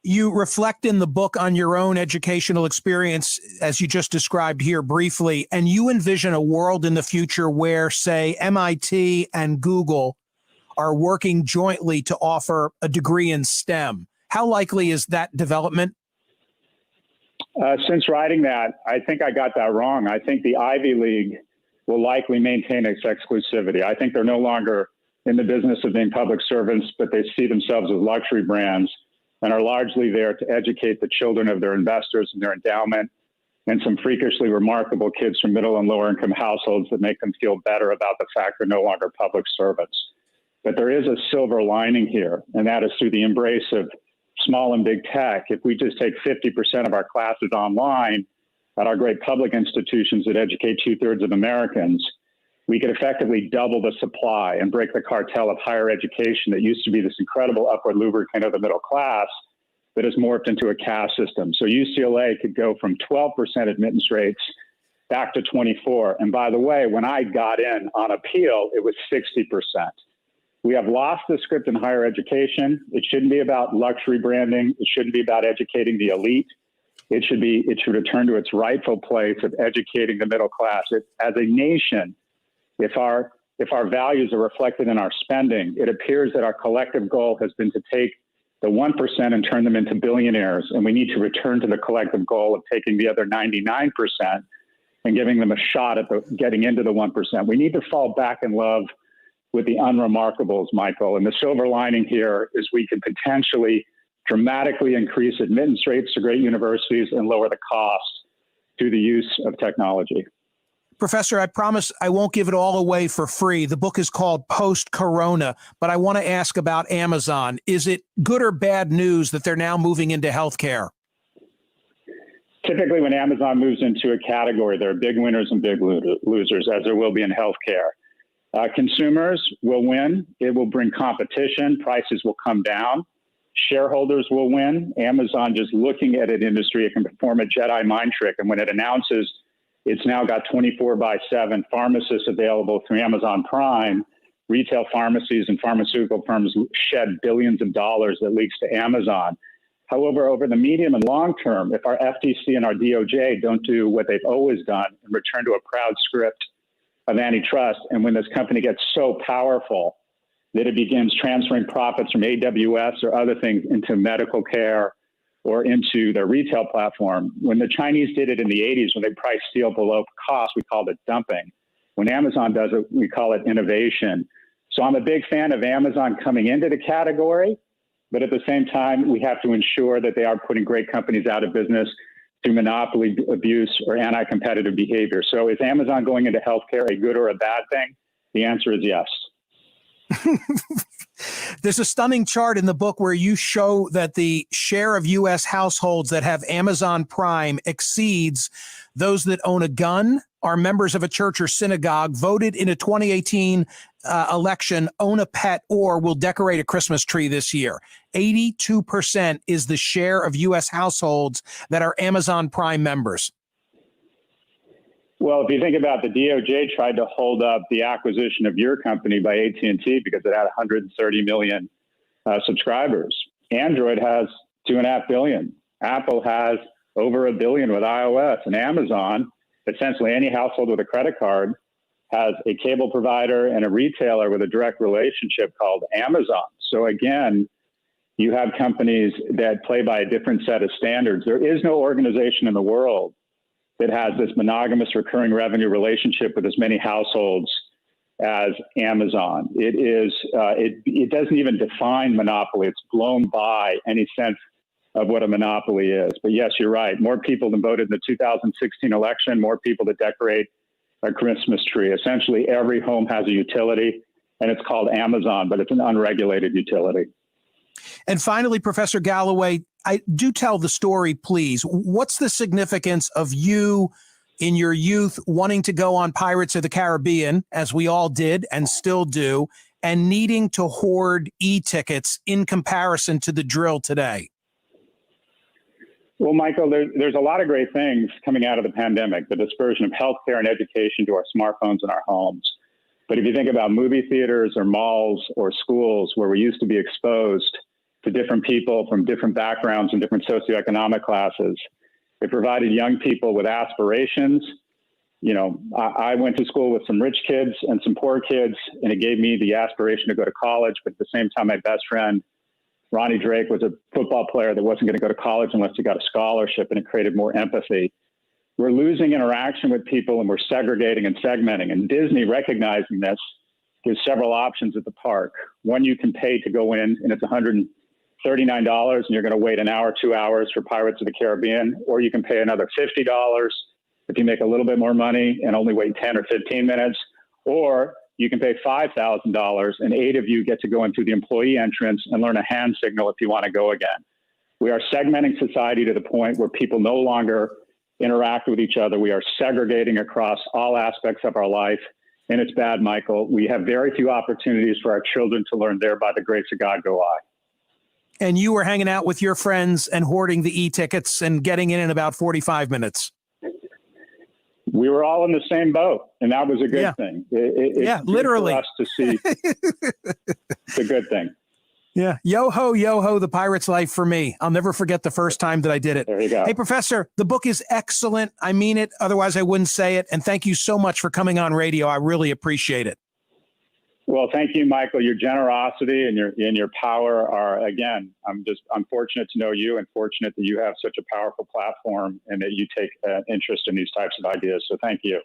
You reflect in the book on your own educational experience, as you just described here briefly, and you envision a world in the future where, say, MIT and Google are working jointly to offer a degree in STEM. How likely is that development? Since writing that, I think I got that wrong. I think the Ivy League will likely maintain its exclusivity. I think they're no longer in the business of being public servants, but they see themselves as luxury brands and are largely there to educate the children of their investors and their endowment and some freakishly remarkable kids from middle and lower income households that make them feel better about the fact they're no longer public servants. But there is a silver lining here, and that is through the embrace of small and big tech. If we just take 50% of our classes online at our great public institutions that educate 2/3 of Americans, we could effectively double the supply and break the cartel of higher education that used to be this incredible upward lubricant of the middle class that has morphed into a caste system. So UCLA could go from 12% admittance rates back to 24. And by the way, when I got in on appeal, it was 60%. We have lost the script in higher education. It shouldn't be about luxury branding. It shouldn't be about educating the elite. It should return to its rightful place of educating the middle class. As a nation, if our values are reflected in our spending, it appears that our collective goal has been to take the 1% and turn them into billionaires. And we need to return to the collective goal of taking the other 99% and giving them a shot at getting into the 1%. We need to fall back in love with the unremarkables, Michael. And the silver lining here is we can potentially dramatically increase admittance rates to great universities and lower the cost through the use of technology. Professor, I promise I won't give it all away for free. The book is called Post-Corona, but I want to ask about Amazon. Is it good or bad news that they're now moving into healthcare? Typically, when Amazon moves into a category, there are big winners and big losers, as there will be in healthcare. Consumers will win. It will bring competition. Prices will come down. Shareholders will win. Amazon, just looking at an industry, it can perform a Jedi mind trick. And when it announces it's now got 24/7 pharmacists available through Amazon Prime, retail pharmacies and pharmaceutical firms shed billions of dollars that leaks to Amazon. However, over the medium and long term, if our FTC and our DOJ don't do what they've always done and return to a proud script of antitrust, and when this company gets so powerful that it begins transferring profits from AWS or other things into medical care or into their retail platform. When the Chinese did it in the 80s, when they priced steel below cost, we called it dumping. When Amazon does it, we call it innovation. So I'm a big fan of Amazon coming into the category, but at the same time, we have to ensure that they are putting great companies out of business through monopoly abuse or anti-competitive behavior. So is Amazon going into healthcare a good or a bad thing? The answer is yes. There's a stunning chart in the book where you show that the share of U.S. households that have Amazon Prime exceeds those that own a gun, are members of a church or synagogue, voted in a 2018 election, own a pet, or will decorate a Christmas tree this year. 82% is the share of U.S. households that are Amazon Prime members. Well, if you think about the DOJ tried to hold up the acquisition of your company by AT&T because it had 130 million subscribers. Android has 2.5 billion. Apple has over 1 billion with iOS. And Amazon, essentially any household with a credit card, has a cable provider and a retailer with a direct relationship called Amazon. So again, you have companies that play by a different set of standards. There is no organization in the world that has this monogamous recurring revenue relationship with as many households as Amazon. It doesn't even define monopoly. It's blown by any sense of what a monopoly is. But yes, you're right. More people than voted in the 2016 election, more people that decorate a Christmas tree. Essentially, every home has a utility, and it's called Amazon, but it's an unregulated utility. And finally, Professor Galloway, I do tell the story, please. What's the significance of you in your youth wanting to go on Pirates of the Caribbean, as we all did and still do, and needing to hoard e-tickets in comparison to the drill today? Well, Michael, there's a lot of great things coming out of the pandemic, the dispersion of healthcare and education to our smartphones and our homes. But if you think about movie theaters or malls or schools where we used to be exposed to different people from different backgrounds and different socioeconomic classes, it provided young people with aspirations you know, I went to school with some rich kids and some poor kids, and it gave me the aspiration to go to college. But at the same time, my best friend, Ronnie Drake, was a football player that wasn't going to go to college unless he got a scholarship, and it created more empathy. We're losing interaction with people, and we're segregating and segmenting. And Disney, recognizing this, gives several options at the park. One, you can pay to go in, and it's $139, and you're going to wait an hour, 2 hours for Pirates of the Caribbean, or you can pay another $50 if you make a little bit more money and only wait 10 or 15 minutes, or you can pay $5,000 and 8 of you get to go into the employee entrance and learn a hand signal if you want to go again. We are segmenting society to the point where people no longer interact with each other. We are segregating across all aspects of our life, and it's bad, Michael. We have very few opportunities for our children to learn there by the grace of God go I. And you were hanging out with your friends and hoarding the e-tickets and getting in about 45 minutes. We were all in the same boat, and that was a good thing. It's literally. for us to see. It's a good thing. Yeah. Yo ho, the Pirate's Life for me. I'll never forget the first time that I did it. There you go. Hey, Professor, the book is excellent. I mean it. Otherwise, I wouldn't say it. And thank you so much for coming on radio. I really appreciate it. Well, thank you, Michael. Your generosity and your power are, again, I'm fortunate to know you and fortunate that you have such a powerful platform and that you take interest in these types of ideas. So thank you.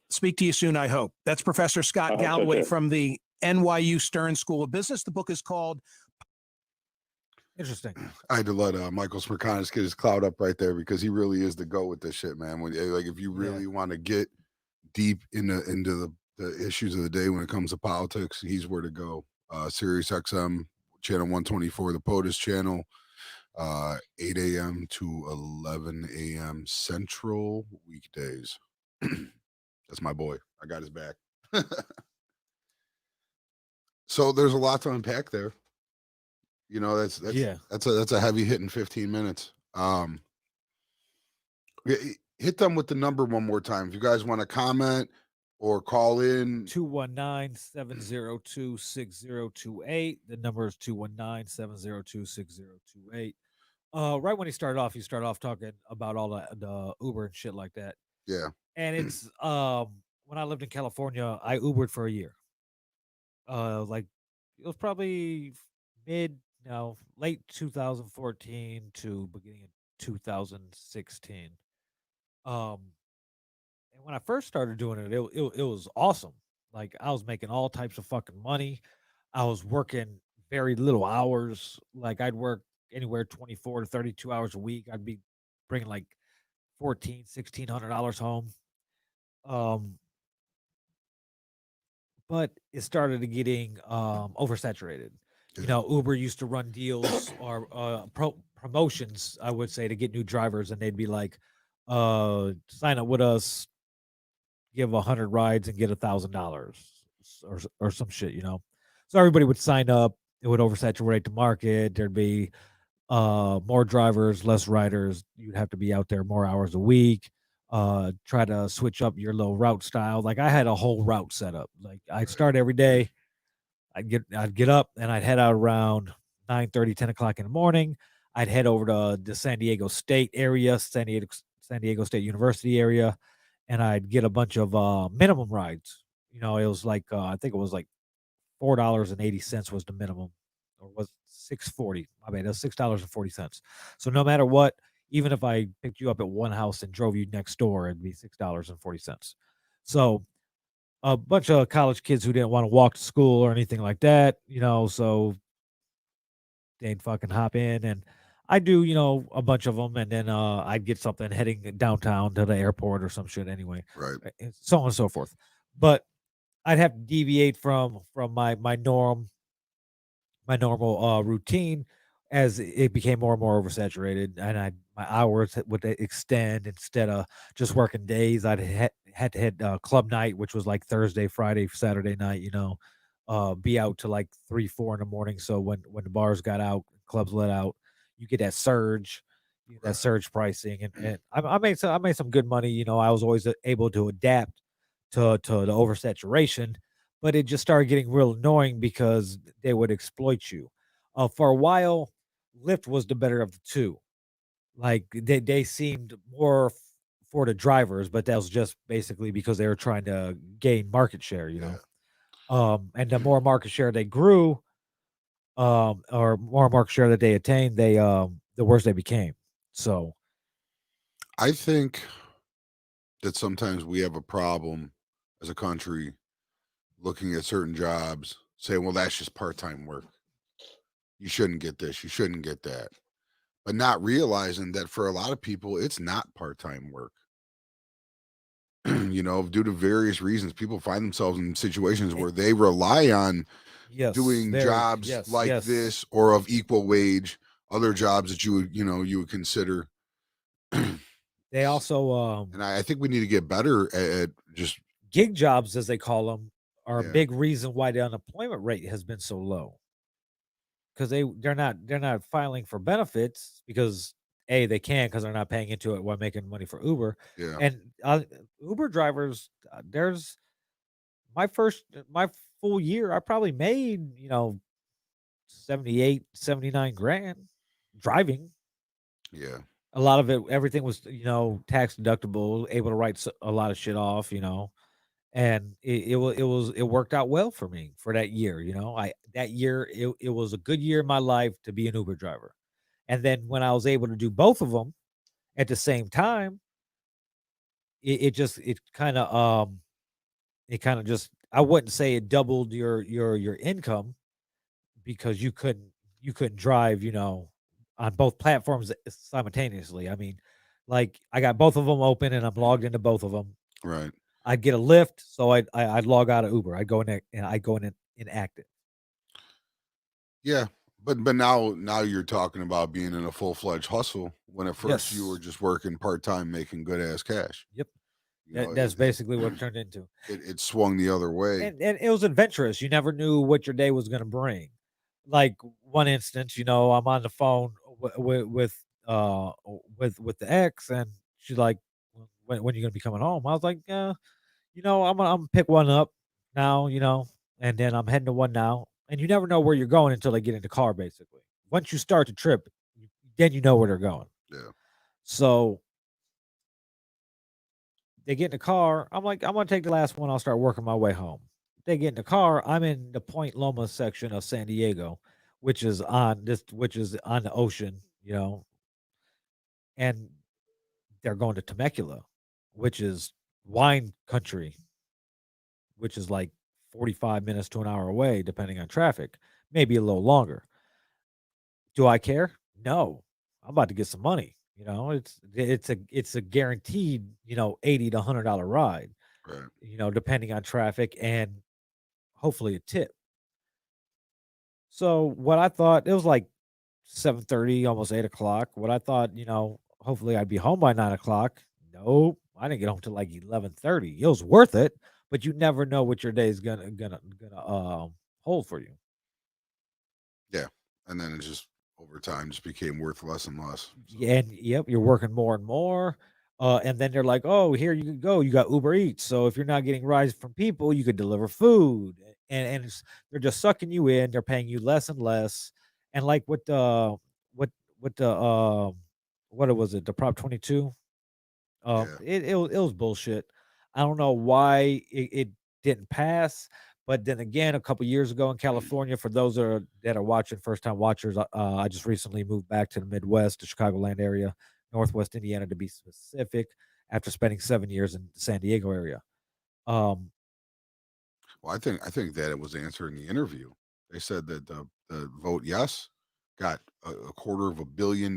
Speak to you soon, I hope. That's Professor Scott Galloway from the NYU Stern School of Business. The book is called... Interesting. I had to let Michael Smirkanis get his cloud up right there because he really is the go with this shit, man. When, like, if you really want to get deep into the issues of the day when it comes to politics, he's where to go. Sirius XM, channel 124, the POTUS channel, 8 a.m. to 11 a.m. Central weekdays. That's my boy. I got his back. So there's a lot to unpack there. You know, that's a heavy hit in 15 minutes. Hit them with the number one more time. If you guys want to comment or call in, 219-702-6028. The number is 219-702-6028. Right when he started off talking about all the Uber and shit like that. Yeah. And it's when I lived in California, I Ubered for a year. Like it was probably late 2014 to beginning of 2016. And when I first started doing it, it was awesome. Like I was making all types of fucking money. I was working very little hours. Like I'd work anywhere 24 to 32 hours a week. I'd be bringing like $1,600 home. But it started getting oversaturated. You know, Uber used to run deals or promotions, I would say, to get new drivers, and they'd be like, sign up with us, give 100 rides and get $1,000 or some shit, you know. So everybody would sign up. It would oversaturate the market. There'd be more drivers, less riders. You'd have to be out there more hours a week. Try to switch up your little route style. Like I had a whole route set up. Like I'd start every day. I'd get up and I'd head out around 9:30, 10 o'clock in the morning. I'd head over to the San Diego State area, San Diego State University area, and I'd get a bunch of minimum rides. You know, it was like I think it was like $4.80 was the minimum, or was $6.40? My bad, it was $6.40. So no matter what, even if I picked you up at one house and drove you next door, it'd be $6.40. So a bunch of college kids who didn't want to walk to school or anything like that, you know, so they'd fucking hop in, and I do, you know, a bunch of them, and then I'd get something heading downtown to the airport or some shit anyway, right, and so on and so forth. But I'd have to deviate from my normal routine as it became more and more oversaturated, and my hours would extend. Instead of just working days, I'd had to hit club night, which was like Thursday, Friday, Saturday night, you know, be out to like 3, 4 in the morning. So when the bars got out, clubs let out, you get that surge, that surge pricing, and I made some good money. You know, I was always able to adapt to the oversaturation, but it just started getting real annoying because they would exploit you. For a while, Lyft was the better of the two. Like they seemed more for the drivers, but that was just basically because they were trying to gain market share, and the more market share they grew, or more market share that they attained, the worse they became. So I think that sometimes we have a problem as a country looking at certain jobs, saying, well, that's just part-time work. You shouldn't get this, you shouldn't get that. But not realizing that for a lot of people, it's not part-time work. Due to various reasons, people find themselves in situations where they rely on doing jobs like this or of equal wage, other jobs that you would consider. They also, and I think we need to get better at just gig jobs, as they call them, are a big reason why the unemployment rate has been so low. Because they're not filing for benefits because they can, because they're not paying into it while making money for Uber. Yeah. And Uber drivers, there's my full year, I probably made 78, 79 grand driving. Yeah. A lot of it, everything was tax deductible, able to write a lot of shit off, and it worked out well for me for that year. That year it was a good year in my life to be an Uber driver. And then when I was able to do both of them at the same time, it kind of just, I wouldn't say it doubled your income, because you couldn't drive on both platforms simultaneously. I mean, like, I got both of them open and I'm logged into both of them. Right. I'd get a Lyft, so I'd log out of Uber. I'd go in there and I'd go in inactive. Yeah, but now you're talking about being in a full-fledged hustle when at first you were just working part-time, making good ass cash. Yep. That's basically what it turned into. It swung the other way, and it was adventurous. You never knew what your day was going to bring. Like, one instance, I'm on the phone with the ex, and she's like, when are you going to be coming home? I was like, I'm gonna pick one up now, and then I'm heading to one now. And you never know where you're going until they get in the car, basically. Once you start the trip, then you know where they're going. Yeah. So they get in the car. I'm like, I'm gonna take the last one. I'll start working my way home. They get in the car. I'm in the Point Loma section of San Diego, which is on the ocean, and they're going to Temecula, which is wine country, which is like 45 minutes to an hour away, depending on traffic, maybe a little longer. Do I care? No. I'm about to get some money. It's a guaranteed, $80 to $100 ride, right. Depending on traffic, and hopefully a tip. So what I thought, it was like 7:30, almost 8 o'clock. What I thought, hopefully I'd be home by 9 o'clock. Nope. I didn't get home till like 11:30. It was worth it, but you never know what your day is gonna hold for you. Yeah. And then it just over time just became worth less and less. So. Yeah, and you're working more and more. And then they're like, oh, here you can go. You got Uber Eats. So if you're not getting rides from people, you could deliver food. And they're just sucking you in. They're paying you less and less. And like what was it? The Prop 22. It was bullshit. I don't know why it didn't pass. But then again, a couple years ago in California, for those that are watching, first time watchers, I just recently moved back to the Midwest, the Chicagoland area, Northwest Indiana to be specific, after spending 7 years in the San Diego area. Well, I think that it was answered in the interview. They said that the vote yes got a $250 million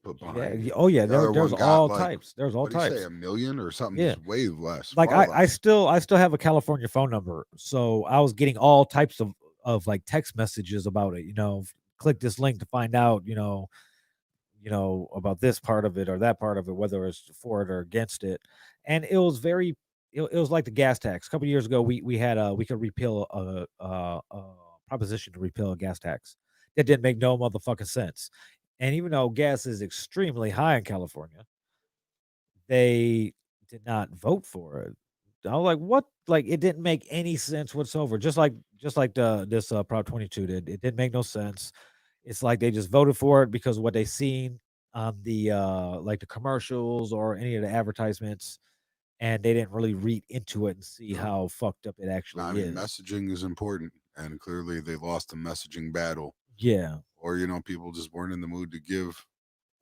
put behind it. Oh yeah, there's all types. There's all types. Say, 1 million or something? Way less. Like, I still have a California phone number, so I was getting all types of like text messages about it. Click this link to find out. About this part of it or that part of it, whether it's for it or against it. And it was it was like the gas tax. A couple of years ago, we could repeal a proposition to repeal a gas tax. That didn't make no motherfucking sense. And even though gas is extremely high in California, they did not vote for it. I was like, what? Like, it didn't make any sense whatsoever. Just like this Prop 22 did. It didn't make no sense. It's like they just voted for it because of what they seen on the like the commercials or any of the advertisements, and they didn't really read into it and see how fucked up it actually is. Messaging is important, and clearly they lost the messaging battle. Yeah. Or people just weren't in the mood to give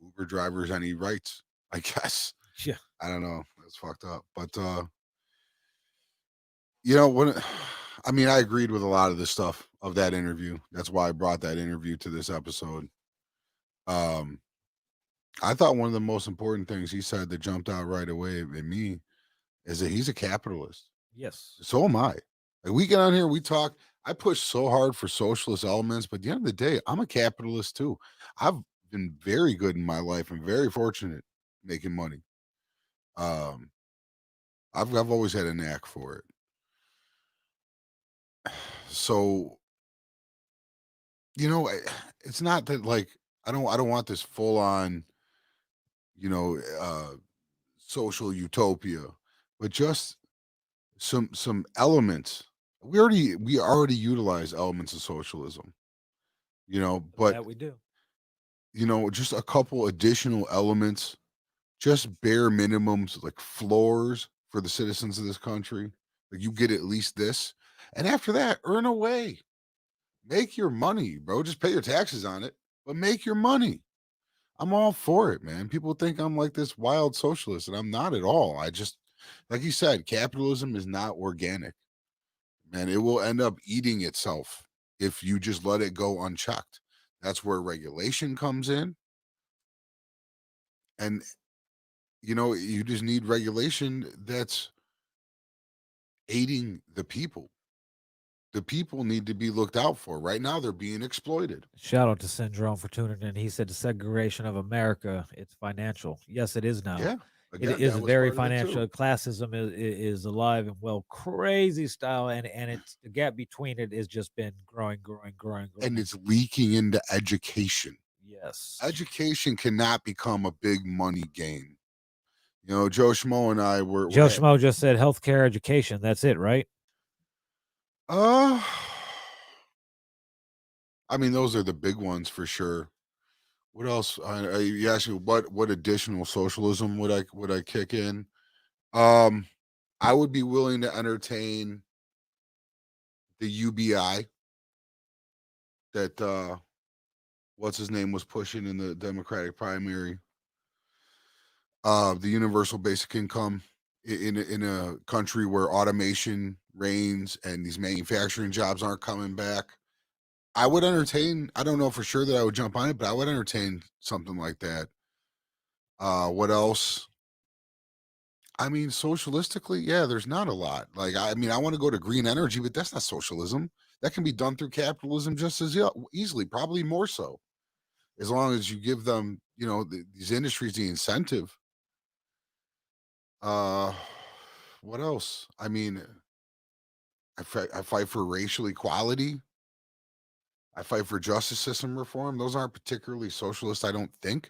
Uber drivers any rights, I guess. Yeah. I don't know. That's fucked up. But when I agreed with a lot of the stuff of that interview. That's why I brought that interview to this episode. I thought one of the most important things he said that jumped out right away at me is that he's a capitalist. Yes. So am I. Like, we get on here, we talk. I push so hard for socialist elements, but at the end of the day, I'm a capitalist too. I've been very good in my life and very fortunate making money. I've always had a knack for it. So, it's not that, like, I don't want this full on, social utopia, but just some elements. We already utilize elements of socialism, but that we do. Just a couple additional elements, just bare minimums, like floors for the citizens of this country. Like, you get at least this, and after that, earn away. Make your money, bro. Just pay your taxes on it, but make your money. I'm all for it, man. People think I'm like this wild socialist, and I'm not at all. I just, like you said, capitalism is not organic, man. It will end up eating itself if you just let it go unchecked. That's where regulation comes in. And, you just need regulation that's aiding the people. The people need to be looked out for. Right now, they're being exploited. Shout out to Syndrome for tuning in. He said the segregation of America, it's financial. Yes, it is now. Yeah. Again, it is very financial. Classism is alive and well, crazy style, and it's the gap between it has just been growing. And it's leaking into education. Yes. Education cannot become a big money game. Joe Schmo and I were Joe Schmo just said healthcare education. That's it, right? I mean, those are the big ones for sure. What else? You asked me what additional socialism would I kick in? I would be willing to entertain the UBI that what's his name was pushing in the Democratic primary. The universal basic income in a country where automation reigns and these manufacturing jobs aren't coming back. I would entertain. I don't know for sure that I would jump on it, but I would entertain something like that. What else? I mean, socialistically, yeah, there's not a lot. Like, I want to go to green energy, but that's not socialism. That can be done through capitalism just as easily, probably more so, as long as you give them, these industries the incentive. What else? I mean, I fight for racial equality. I fight for justice system reform. Those aren't particularly socialist, I don't think.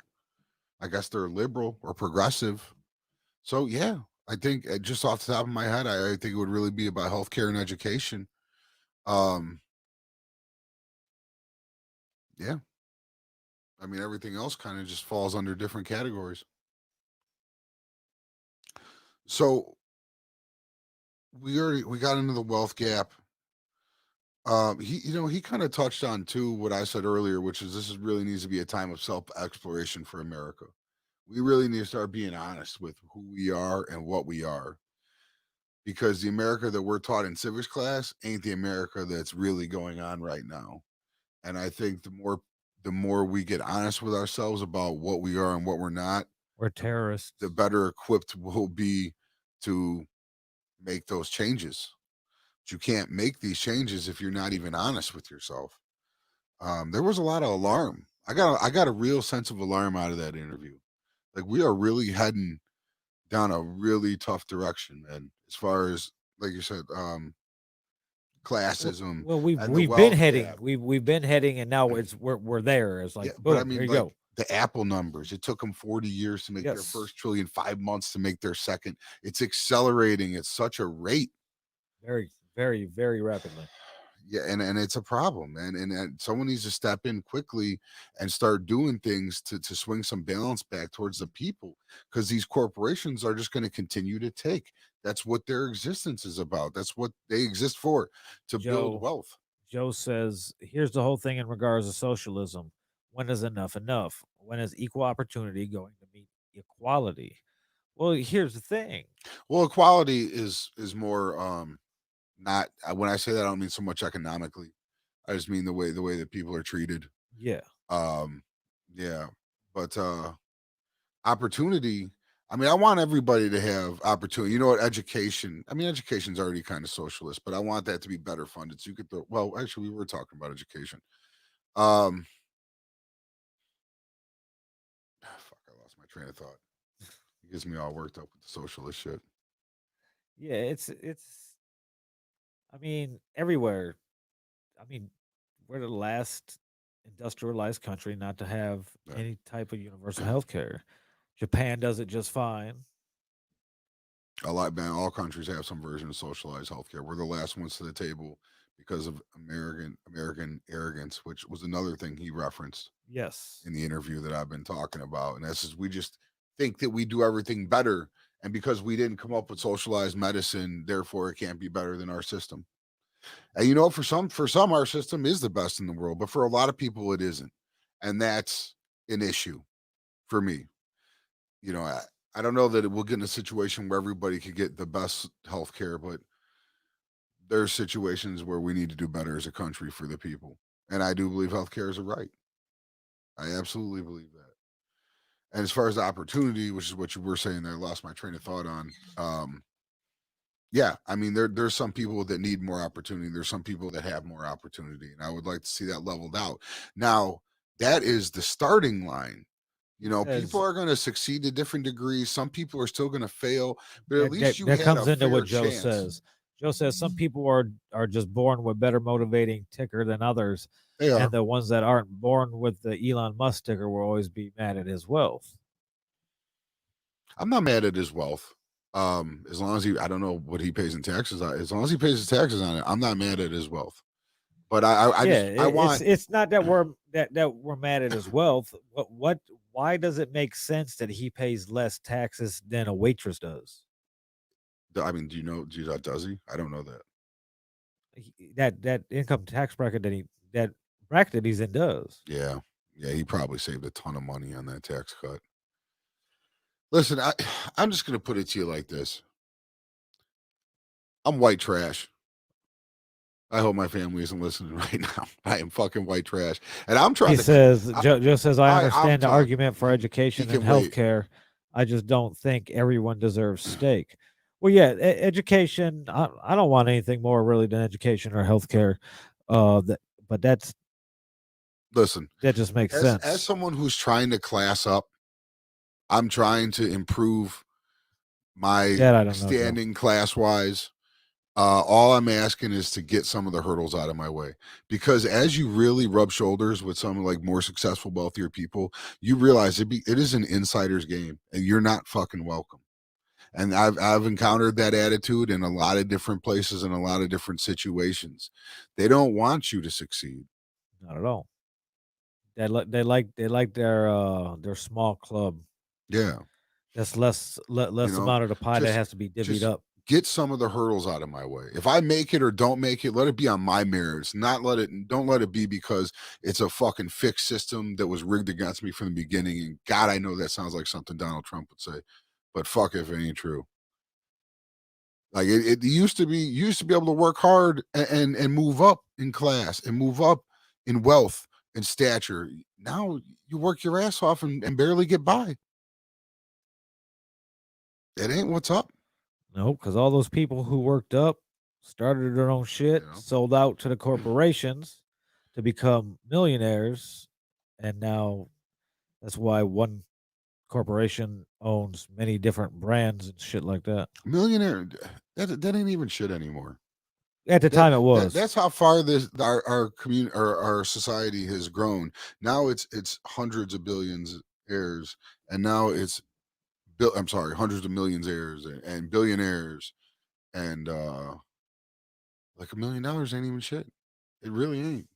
I guess they're liberal or progressive. So, yeah, I think just off the top of my head, I think it would really be about healthcare and education. Yeah. I mean, everything else kind of just falls under different categories. So we got into the wealth gap. He kind of touched on too what I said earlier, which is this really needs to be a time of self-exploration for America. We really need to start being honest with who we are and what we are, because the America that we're taught in civics class ain't the America that's really going on right now. And I think the more we get honest with ourselves about what we are and what we're not, we're terrorists, the better equipped we'll be to make those changes. But you can't make these changes if you're not even honest with yourself. There was a lot of alarm. I got a real sense of alarm out of that interview. Like, we are really heading down a really tough direction, man, as far as, like you said, classism. Well, we've been heading, we've been heading, and now we're there. It's like, boom, but I mean, there you go. The Apple numbers, it took them 40 years to make their first trillion, 5 months to make their second. It's accelerating at such a rate. Very, very, very rapidly. Yeah, and it's a problem, man. And someone needs to step in quickly and start doing things to swing some balance back towards the people, because these corporations are just going to continue to take. That's what their existence is about. That's what they exist for, to build Joe wealth. Joe says, here's the whole thing in regards to socialism. When is enough enough? When is equal opportunity going to meet equality? Well, here's the thing. Well, equality is more not when I say that I don't mean so much economically. I just mean the way that people are treated. Yeah. Um yeah. But opportunity, I mean, I want everybody to have opportunity. You know what? Education. I mean, education's already kind of socialist, but I want that to be better funded. So you could throw, well, actually, we were talking about education. Um, fuck, I lost my train of thought. It gets me all worked up with the socialist shit. Yeah, it's I mean, everywhere. I mean, we're the last industrialized country not to have Yeah. any type of universal health care. Japan does it just fine. A lot, man. All countries have some version of socialized healthcare. We're the last ones to the table because of American arrogance, which was another thing he referenced Yes. in the interview that I've been talking about. And that's just, we just think that we do everything better. And because we didn't come up with socialized medicine, therefore it can't be better than our system. And you know, for some, our system is the best in the world, but for a lot of people, it isn't. And that's an issue for me. You know, I don't know that it will get in a situation where everybody could get the best health care, but there's situations where we need to do better as a country for the people. And I do believe healthcare is a right. I absolutely believe that. And as far as the opportunity, which is what you were saying, I lost my train of thought on. Yeah, I mean, there's some people that need more opportunity. There's some people that have more opportunity, and I would like to see that leveled out. Now, that is the starting line. You know, people As are going to succeed to different degrees. Some people are still going to fail, but at that, least that you that had a comes into fair what Joe chance. says. Joe says some people are just born with better motivating ticker than others, They and are. the ones that aren't born with the Elon Musk ticker will always be mad at his wealth. I'm not mad at his wealth. As long as I don't know what he pays in taxes on. As long as he pays his taxes on it, I'm not mad at his wealth. But I Yeah, just I want. it's not that we're mad at his wealth. What why does it make sense that he pays less taxes than a waitress does? I mean, does he? I don't know that. That income tax bracket that bracket that he's in does. Yeah, yeah, he probably saved a ton of money on that tax cut. Listen, I'm just gonna put it to you like this. I'm white trash. I hope my family isn't listening right now. I am fucking white trash, and I'm trying He to. says, I, Joe says, I I'm understand the talking. argument for He education and can wait. healthcare. I just don't think everyone deserves steak. Well, yeah, education. I don't want anything more really than education or healthcare. But Listen, that just makes as sense. someone who's trying to class up, I'm trying to improve my That I don't know, Joe. standing class wise. All I'm asking is to get some of the hurdles out of my way, because as you really rub shoulders with some like more successful, wealthier people, you realize it is an insider's game, and you're not fucking welcome. And I've encountered that attitude in a lot of different places in a lot of different situations. They don't want you to succeed. Not at all. They like their small club. Yeah, That's you less know, amount of the pie that just has to be divvied just up. get some of the hurdles out of my way. If I make it or don't make it, let it be on my merits. Don't let it be because it's a fucking fixed system that was rigged against me from the beginning. And God, I know that sounds like something Donald Trump would say, but fuck if it ain't true. Like it used to be, you used to be able to work hard and move up in class and move up in wealth and stature. Now you work your ass off and barely get by. It ain't what's up. No, because all those people who worked up, started their own shit, You know, sold out to the corporations to become millionaires, and now that's why one corporation owns many different brands and shit like that. millionaire. That ain't even shit anymore. At the time, it was. That's how far this our community our society has grown. Now it's hundreds of billions heirs, and now it's I'm sorry, hundreds of millions heirs and billionaires, and like $1 million ain't even shit. It really ain't.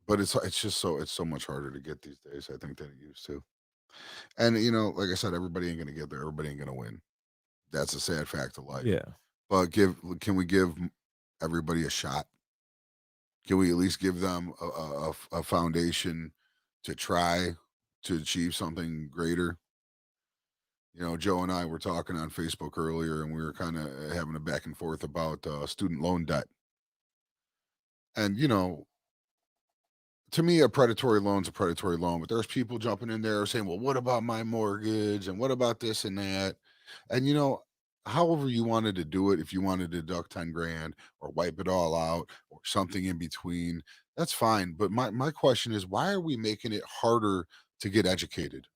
But it's so much harder to get these days, I think, than it used to. And like I said, everybody ain't gonna get there. Everybody ain't gonna win. That's a sad fact of life. Yeah. But can we give everybody a shot? Can we at least give them a foundation to try to achieve something greater? Joe and I were talking on Facebook earlier, and we were kind of having a back and forth about student loan debt. And to me, a predatory loan's a predatory loan, but there's people jumping in there saying, well, what about my mortgage? And what about this and that? And however you wanted to do it, if you wanted to deduct 10 grand or wipe it all out or something in between, that's fine. But my question is, why are we making it harder to get educated?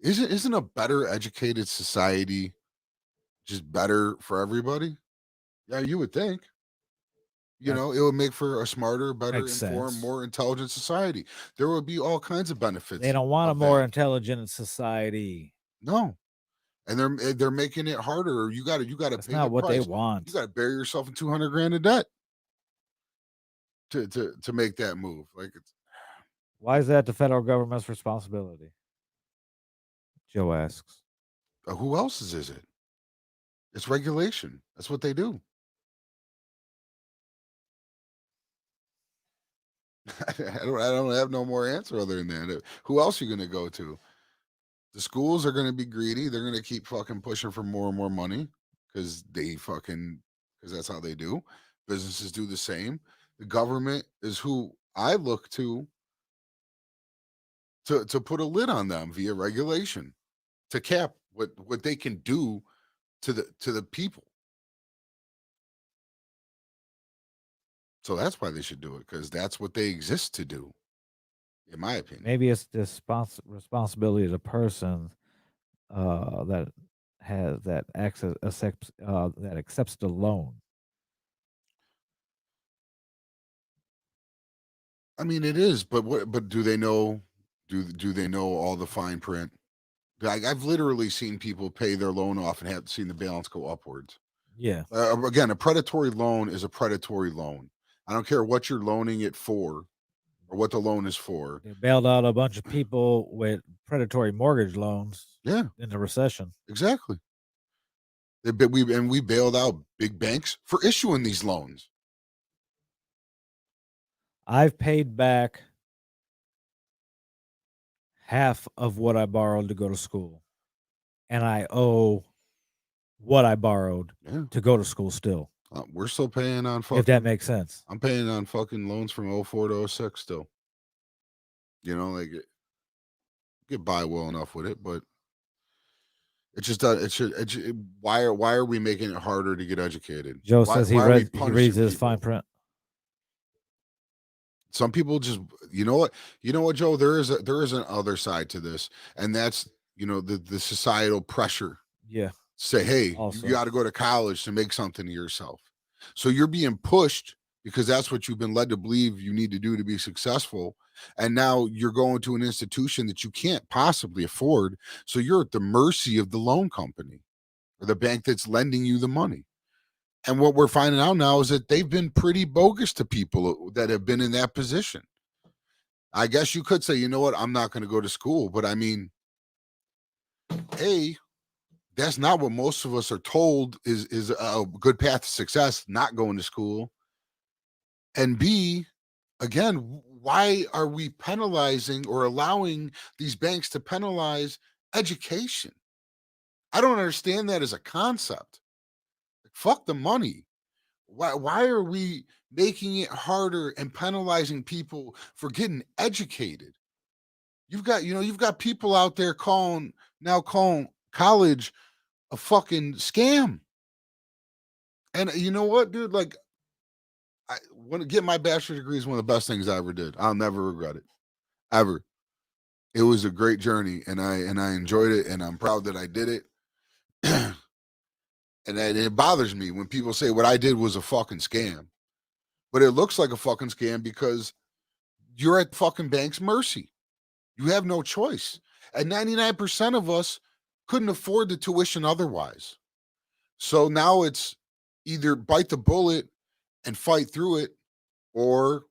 Isn't a better educated society just better for everybody? Yeah, you would think. It would make for a smarter, better informed, more intelligent society. There would be all kinds of benefits. They don't want a more intelligent society. No. And they're making it harder. You got to pay the price. That's not what they want. You got to bury yourself in 200 grand of debt to make that move. Why is that the federal government's responsibility? Joe asks. Who else's is it? It's regulation. That's what they do. I don't have no more answer other than that. Who else are you going to go to? The schools are going to be greedy. They're going to keep fucking pushing for more and more money because that's how they do. Businesses do the same. The government is who I look to put a lid on them via regulation to cap what they can do to the people. So that's why they should do it, because that's what they exist to do, in my opinion. Maybe it's the responsibility of the person that accepts the loan. I mean, it is, but do they know? Do they know all the fine print? I've literally seen people pay their loan off and have seen the balance go upwards. Yeah. Again, a predatory loan is a predatory loan. I don't care what you're loaning it for or what the loan is for. They bailed out a bunch of people with predatory mortgage loans. Yeah. In the recession. Exactly. We bailed out big banks for issuing these loans. I've paid back half of what I borrowed to go to school, and I owe what I borrowed to go to school still. We're still paying on fucking, if that makes sense. I'm paying on fucking loans from 04 to 06 still. Get by well enough with it, but it just why are we making it harder to get educated? Joe says he reads his fine print. Some people just, you know what, Joe, there is an other side to this, and that's, the societal pressure. Yeah. Say, hey, you got to go to college to make something of yourself. So you're being pushed because that's what you've been led to believe you need to do to be successful. And now you're going to an institution that you can't possibly afford. So you're at the mercy of the loan company or the bank that's lending you the money. And what we're finding out now is that they've been pretty bogus to people that have been in that position. I guess you could say, you know what, I'm not going to go to school. But I mean, A, that's not what most of us are told is a good path to success, not going to school. And B, again, why are we penalizing or allowing these banks to penalize education? I don't understand that as a concept. Fuck the money. Why are we making it harder and penalizing people for getting educated? You've got people out there calling college a fucking scam. And you know what, dude? Like, I want to get my bachelor's degree is one of the best things I ever did. I'll never regret it, ever. It was a great journey, and I enjoyed it, and I'm proud that I did it. And it bothers me when people say what I did was a fucking scam, but it looks like a fucking scam because you're at fucking bank's mercy. You have no choice, and 99% of us couldn't afford the tuition otherwise. So now it's either bite the bullet and fight through it, or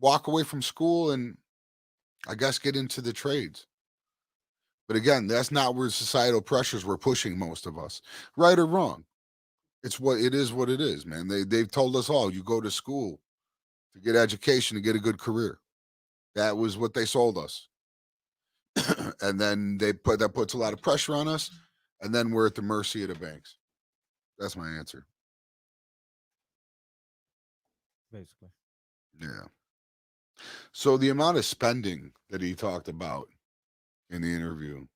walk away from school and I guess get into the trades. But again, that's not where societal pressures were pushing most of us, right or wrong. It's what it is, man. They've told us all, you go to school to get education, to get a good career. That was what they sold us. And then that puts a lot of pressure on us, and then we're at the mercy of the banks. That's my answer. Basically. Yeah. So the amount of spending that he talked about in the interview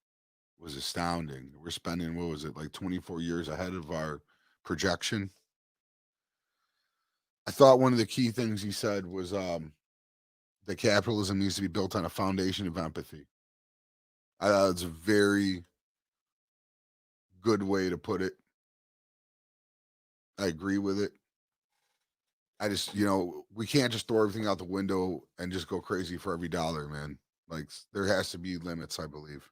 was astounding. We're spending, what was it, like 24 years ahead of our projection. I thought one of the key things he said was that capitalism needs to be built on a foundation of empathy. It's a very good way to put it. I agree with it. I just, we can't just throw everything out the window and just go crazy for every dollar, man. Like, there has to be limits, I believe.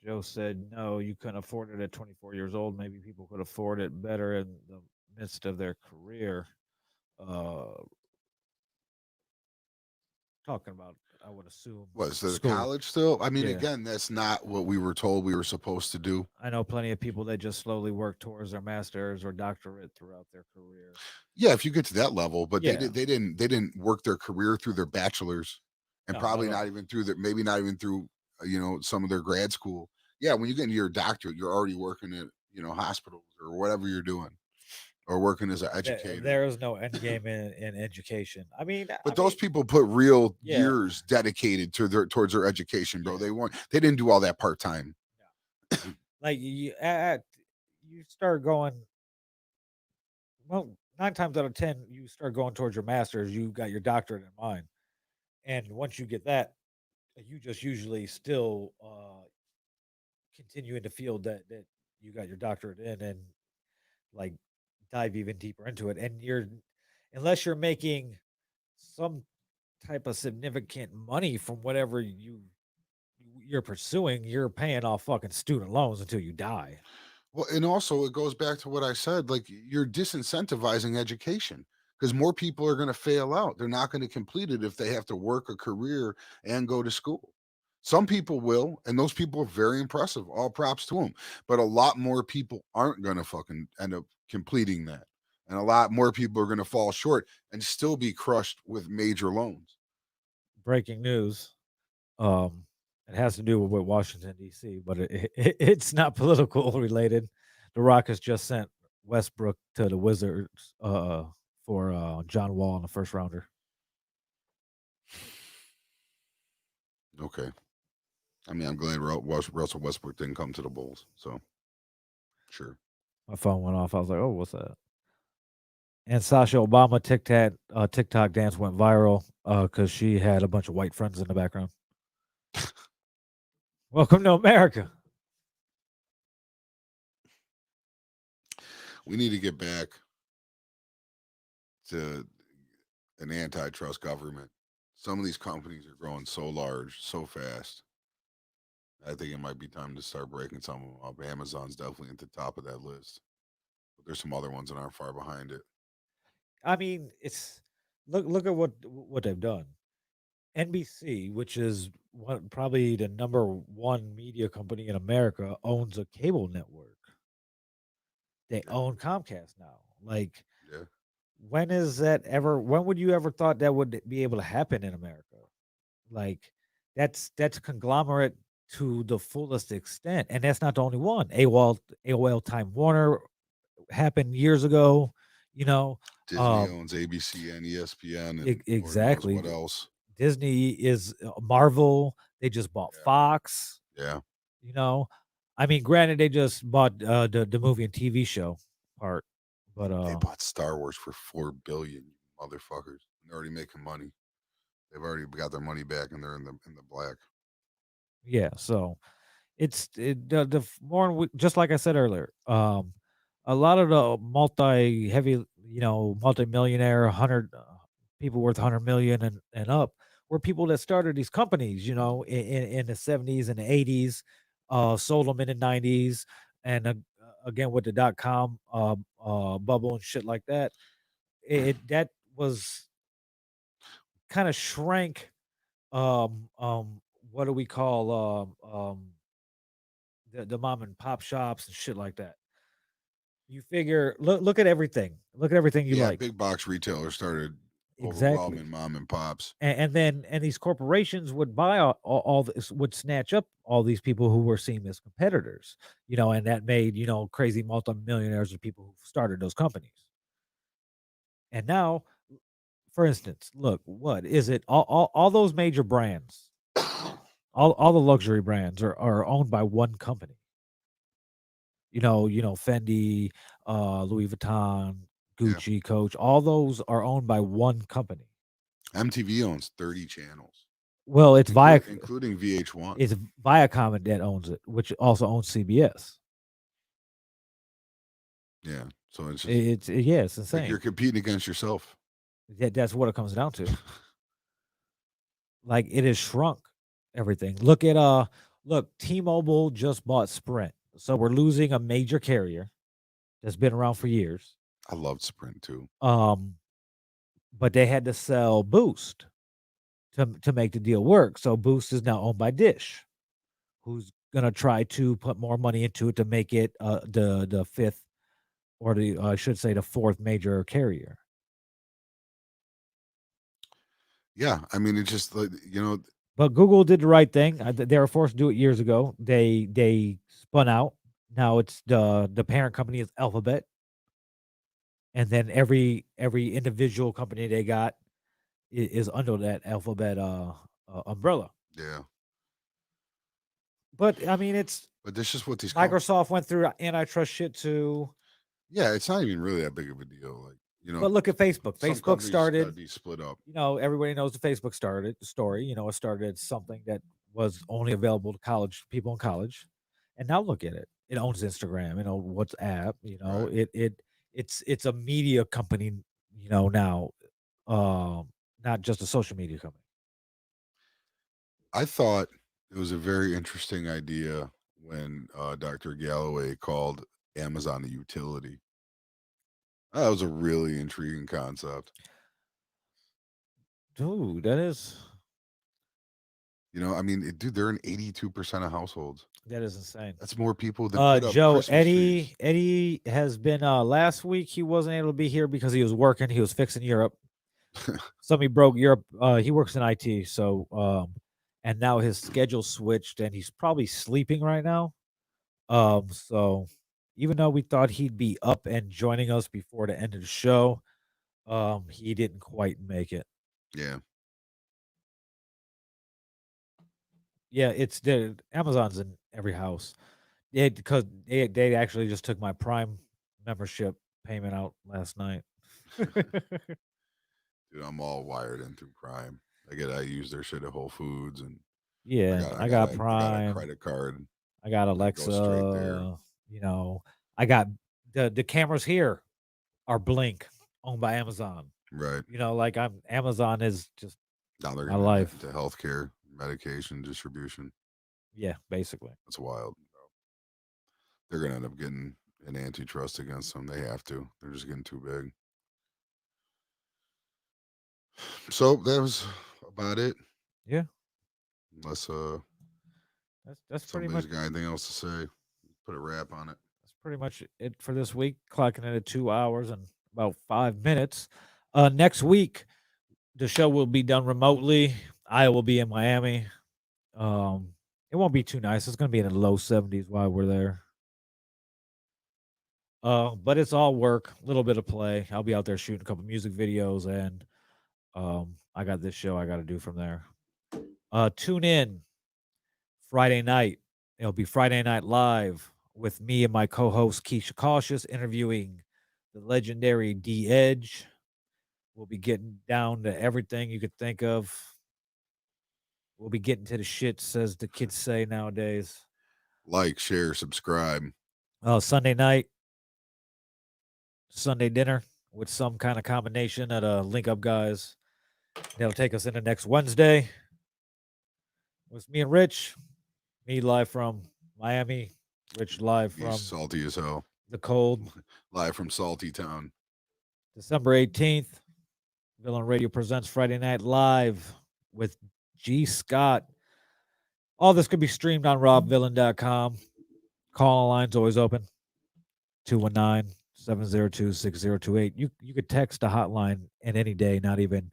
Joe said, no, you couldn't afford it at 24 years old. Maybe people could afford it better in the midst of their career. Talking about, I would assume. Was the college still? I mean, again, that's not what we were told we were supposed to do. I know plenty of people that just slowly work towards their master's or doctorate throughout their career. Yeah, if you get to that level, but they didn't work their career through their bachelor's, and probably not even through maybe not even through some of their grad school. Yeah, when you get into your doctorate, you're already working at hospitals or whatever you're doing, or working as an educator. There is no end game in education. I mean, but those people put real years dedicated to towards their education, bro. They didn't do all that part time. Like you start going. Well, 9 times out of 10, you start going towards your master's. You got your doctorate in mind, and once you get that, you just usually still continue in the field that you got your doctorate in, and like dive even deeper into it. And unless you're making some type of significant money from whatever you're pursuing, you're paying off fucking student loans until you die. Well, and also it goes back to what I said, like you're disincentivizing education because more people are going to fail out. They're not going to complete it if they have to work a career and go to school. Some people will, and those people are very impressive. All props to them. But a lot more people aren't going to fucking end up completing that. And a lot more people are going to fall short and still be crushed with major loans. Breaking news. It has to do with Washington, D.C., but it's not political related. The Rockets just sent Westbrook to the Wizards for John Wall in the first rounder. Okay. I mean, I'm glad Russell Westbrook didn't come to the Bulls. So, sure. My phone went off. I was like, oh, what's that? And Sasha Obama TikTok dance went viral because she had a bunch of white friends in the background. Welcome to America. We need to get back to an antitrust government. Some of these companies are growing so large, so fast. I think it might be time to start breaking some of them up. Amazon's definitely at the top of that list. But there's some other ones that aren't far behind it. I mean, it's look at what they've done. NBC, which is probably the number one media company in America, owns a cable network. They own Comcast now. Like, when would you ever thought that would be able to happen in America? Like, that's conglomerate to the fullest extent, and that's not the only one. AOL Time Warner happened years ago. Disney owns ABC and ESPN. And exactly. What else? Disney is Marvel. They just bought Fox. Yeah. I mean, granted, they just bought the movie and TV show part, but they bought Star Wars for $4 billion, motherfuckers. They're already making money. They've already got their money back, and they're in the black. Yeah, so the more just like I said earlier, a lot of the multi-millionaire 100 people worth 100 million and up were people that started these companies, in the 70s and the 80s, sold them in the 90s, and again with the .com bubble and shit like that. That was kind of shrank. What do we call the mom and pop shops and shit like that. You figure, look at everything. Look at everything you like. Big box retailers started Exactly. overwhelming mom and pops, and then these corporations would buy all this, would snatch up all these people who were seen as competitors, and that made crazy multimillionaires of people who started those companies. And now, for instance, look, what is it? All those major brands, all the luxury brands are owned by one company. Fendi, Louis Vuitton, Gucci, Coach, all those are owned by one company. MTV owns 30 channels. Well, it's including VH1. It's Viacom that owns it, which also owns CBS. Yeah, so it's insane. Like you're competing against yourself. That's what it comes down to. Like, it has shrunk everything. Look at T-Mobile just bought Sprint. So we're losing a major carrier that's been around for years. I loved Sprint too. But they had to sell Boost to make the deal work. So Boost is now owned by Dish, who's gonna try to put more money into it to make it the fifth, or I should say the fourth major carrier. Yeah, I mean, it's just like, But Google did the right thing. They were forced to do it years ago. They spun out. Now it's the parent company is Alphabet, and then every individual company they got is under that Alphabet umbrella. Yeah. But I mean, But this is what these Microsoft went through antitrust shit too. Yeah, it's not even really that big of a deal. Like, But look at Facebook. Facebook started be split up. Everybody knows the Facebook started the story. It started as something that was only available to college people in college, and now look at it. It owns Instagram. WhatsApp. Right. It's a media company. Now, not just a social media company. I thought it was a very interesting idea when Dr. Galloway called Amazon a utility. That was a really intriguing concept. Dude, that is. I mean, dude, they're in 82% of households. That is insane. That's more people than put up Joe, Christmas Eddie, trees. Eddie has been last week. He wasn't able to be here because he was working. He was fixing Europe. Somebody broke Europe. He works in IT, so and now his schedule switched, and he's probably sleeping right now. So even though we thought he'd be up and joining us before the end of the show, he didn't quite make it. Yeah. Yeah, it's the Amazon's in every house. Because they actually just took my Prime membership payment out last night. Dude, I'm all wired in through Prime. I use their shit at Whole Foods, and yeah, I got Prime. I got a credit card. I got Alexa. I got the cameras here are Blink, owned by Amazon. Right. Amazon is just now they're my life. Into healthcare, medication distribution. Yeah, basically. That's wild. They're gonna end up getting an antitrust against them. They have to. They're just getting too big. So that was about it. Yeah. Unless that's pretty much. Got anything else to say? Put a wrap on it. That's pretty much it for this week. Clocking in at 2 hours and about 5 minutes. Next week, the show will be done remotely. I will be in Miami. It won't be too nice. It's going to be in the low 70s while we're there. But it's all work, a little bit of play. I'll be out there shooting a couple music videos, and I got this show I got to do from there. Tune in Friday night. It'll be Friday Night Live with me and my co-host Keisha Cautious interviewing the legendary D Edge. We'll be getting down to everything you could think of. We'll be getting to the shit, says the kids say nowadays. Like, share, subscribe. Sunday night, Sunday dinner with some kind of combination at a Link Up Guys. That'll take us into next Wednesday. With me and Rich. Me live from Miami. Rich live from Salty as hell. The Cold. Live from Salty Town. December 18th, Vill and Radio presents Friday Night Live with G. Scott. All this could be streamed on robvillain.com. Call line's always open. 219-702-6028. You could text a hotline at any day, not even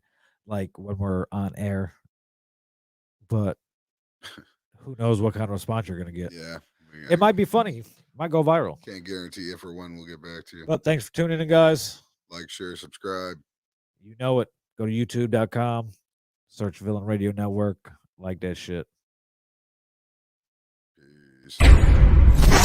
like when we're on air. But who knows what kind of response you're going to get. Yeah. It might be funny. Might go viral. Can't guarantee if or when we'll get back to you. But thanks for tuning in, guys. Like, share, subscribe. You know it. Go to youtube.com. Search Vill and Radio Network. Like that shit. Peace.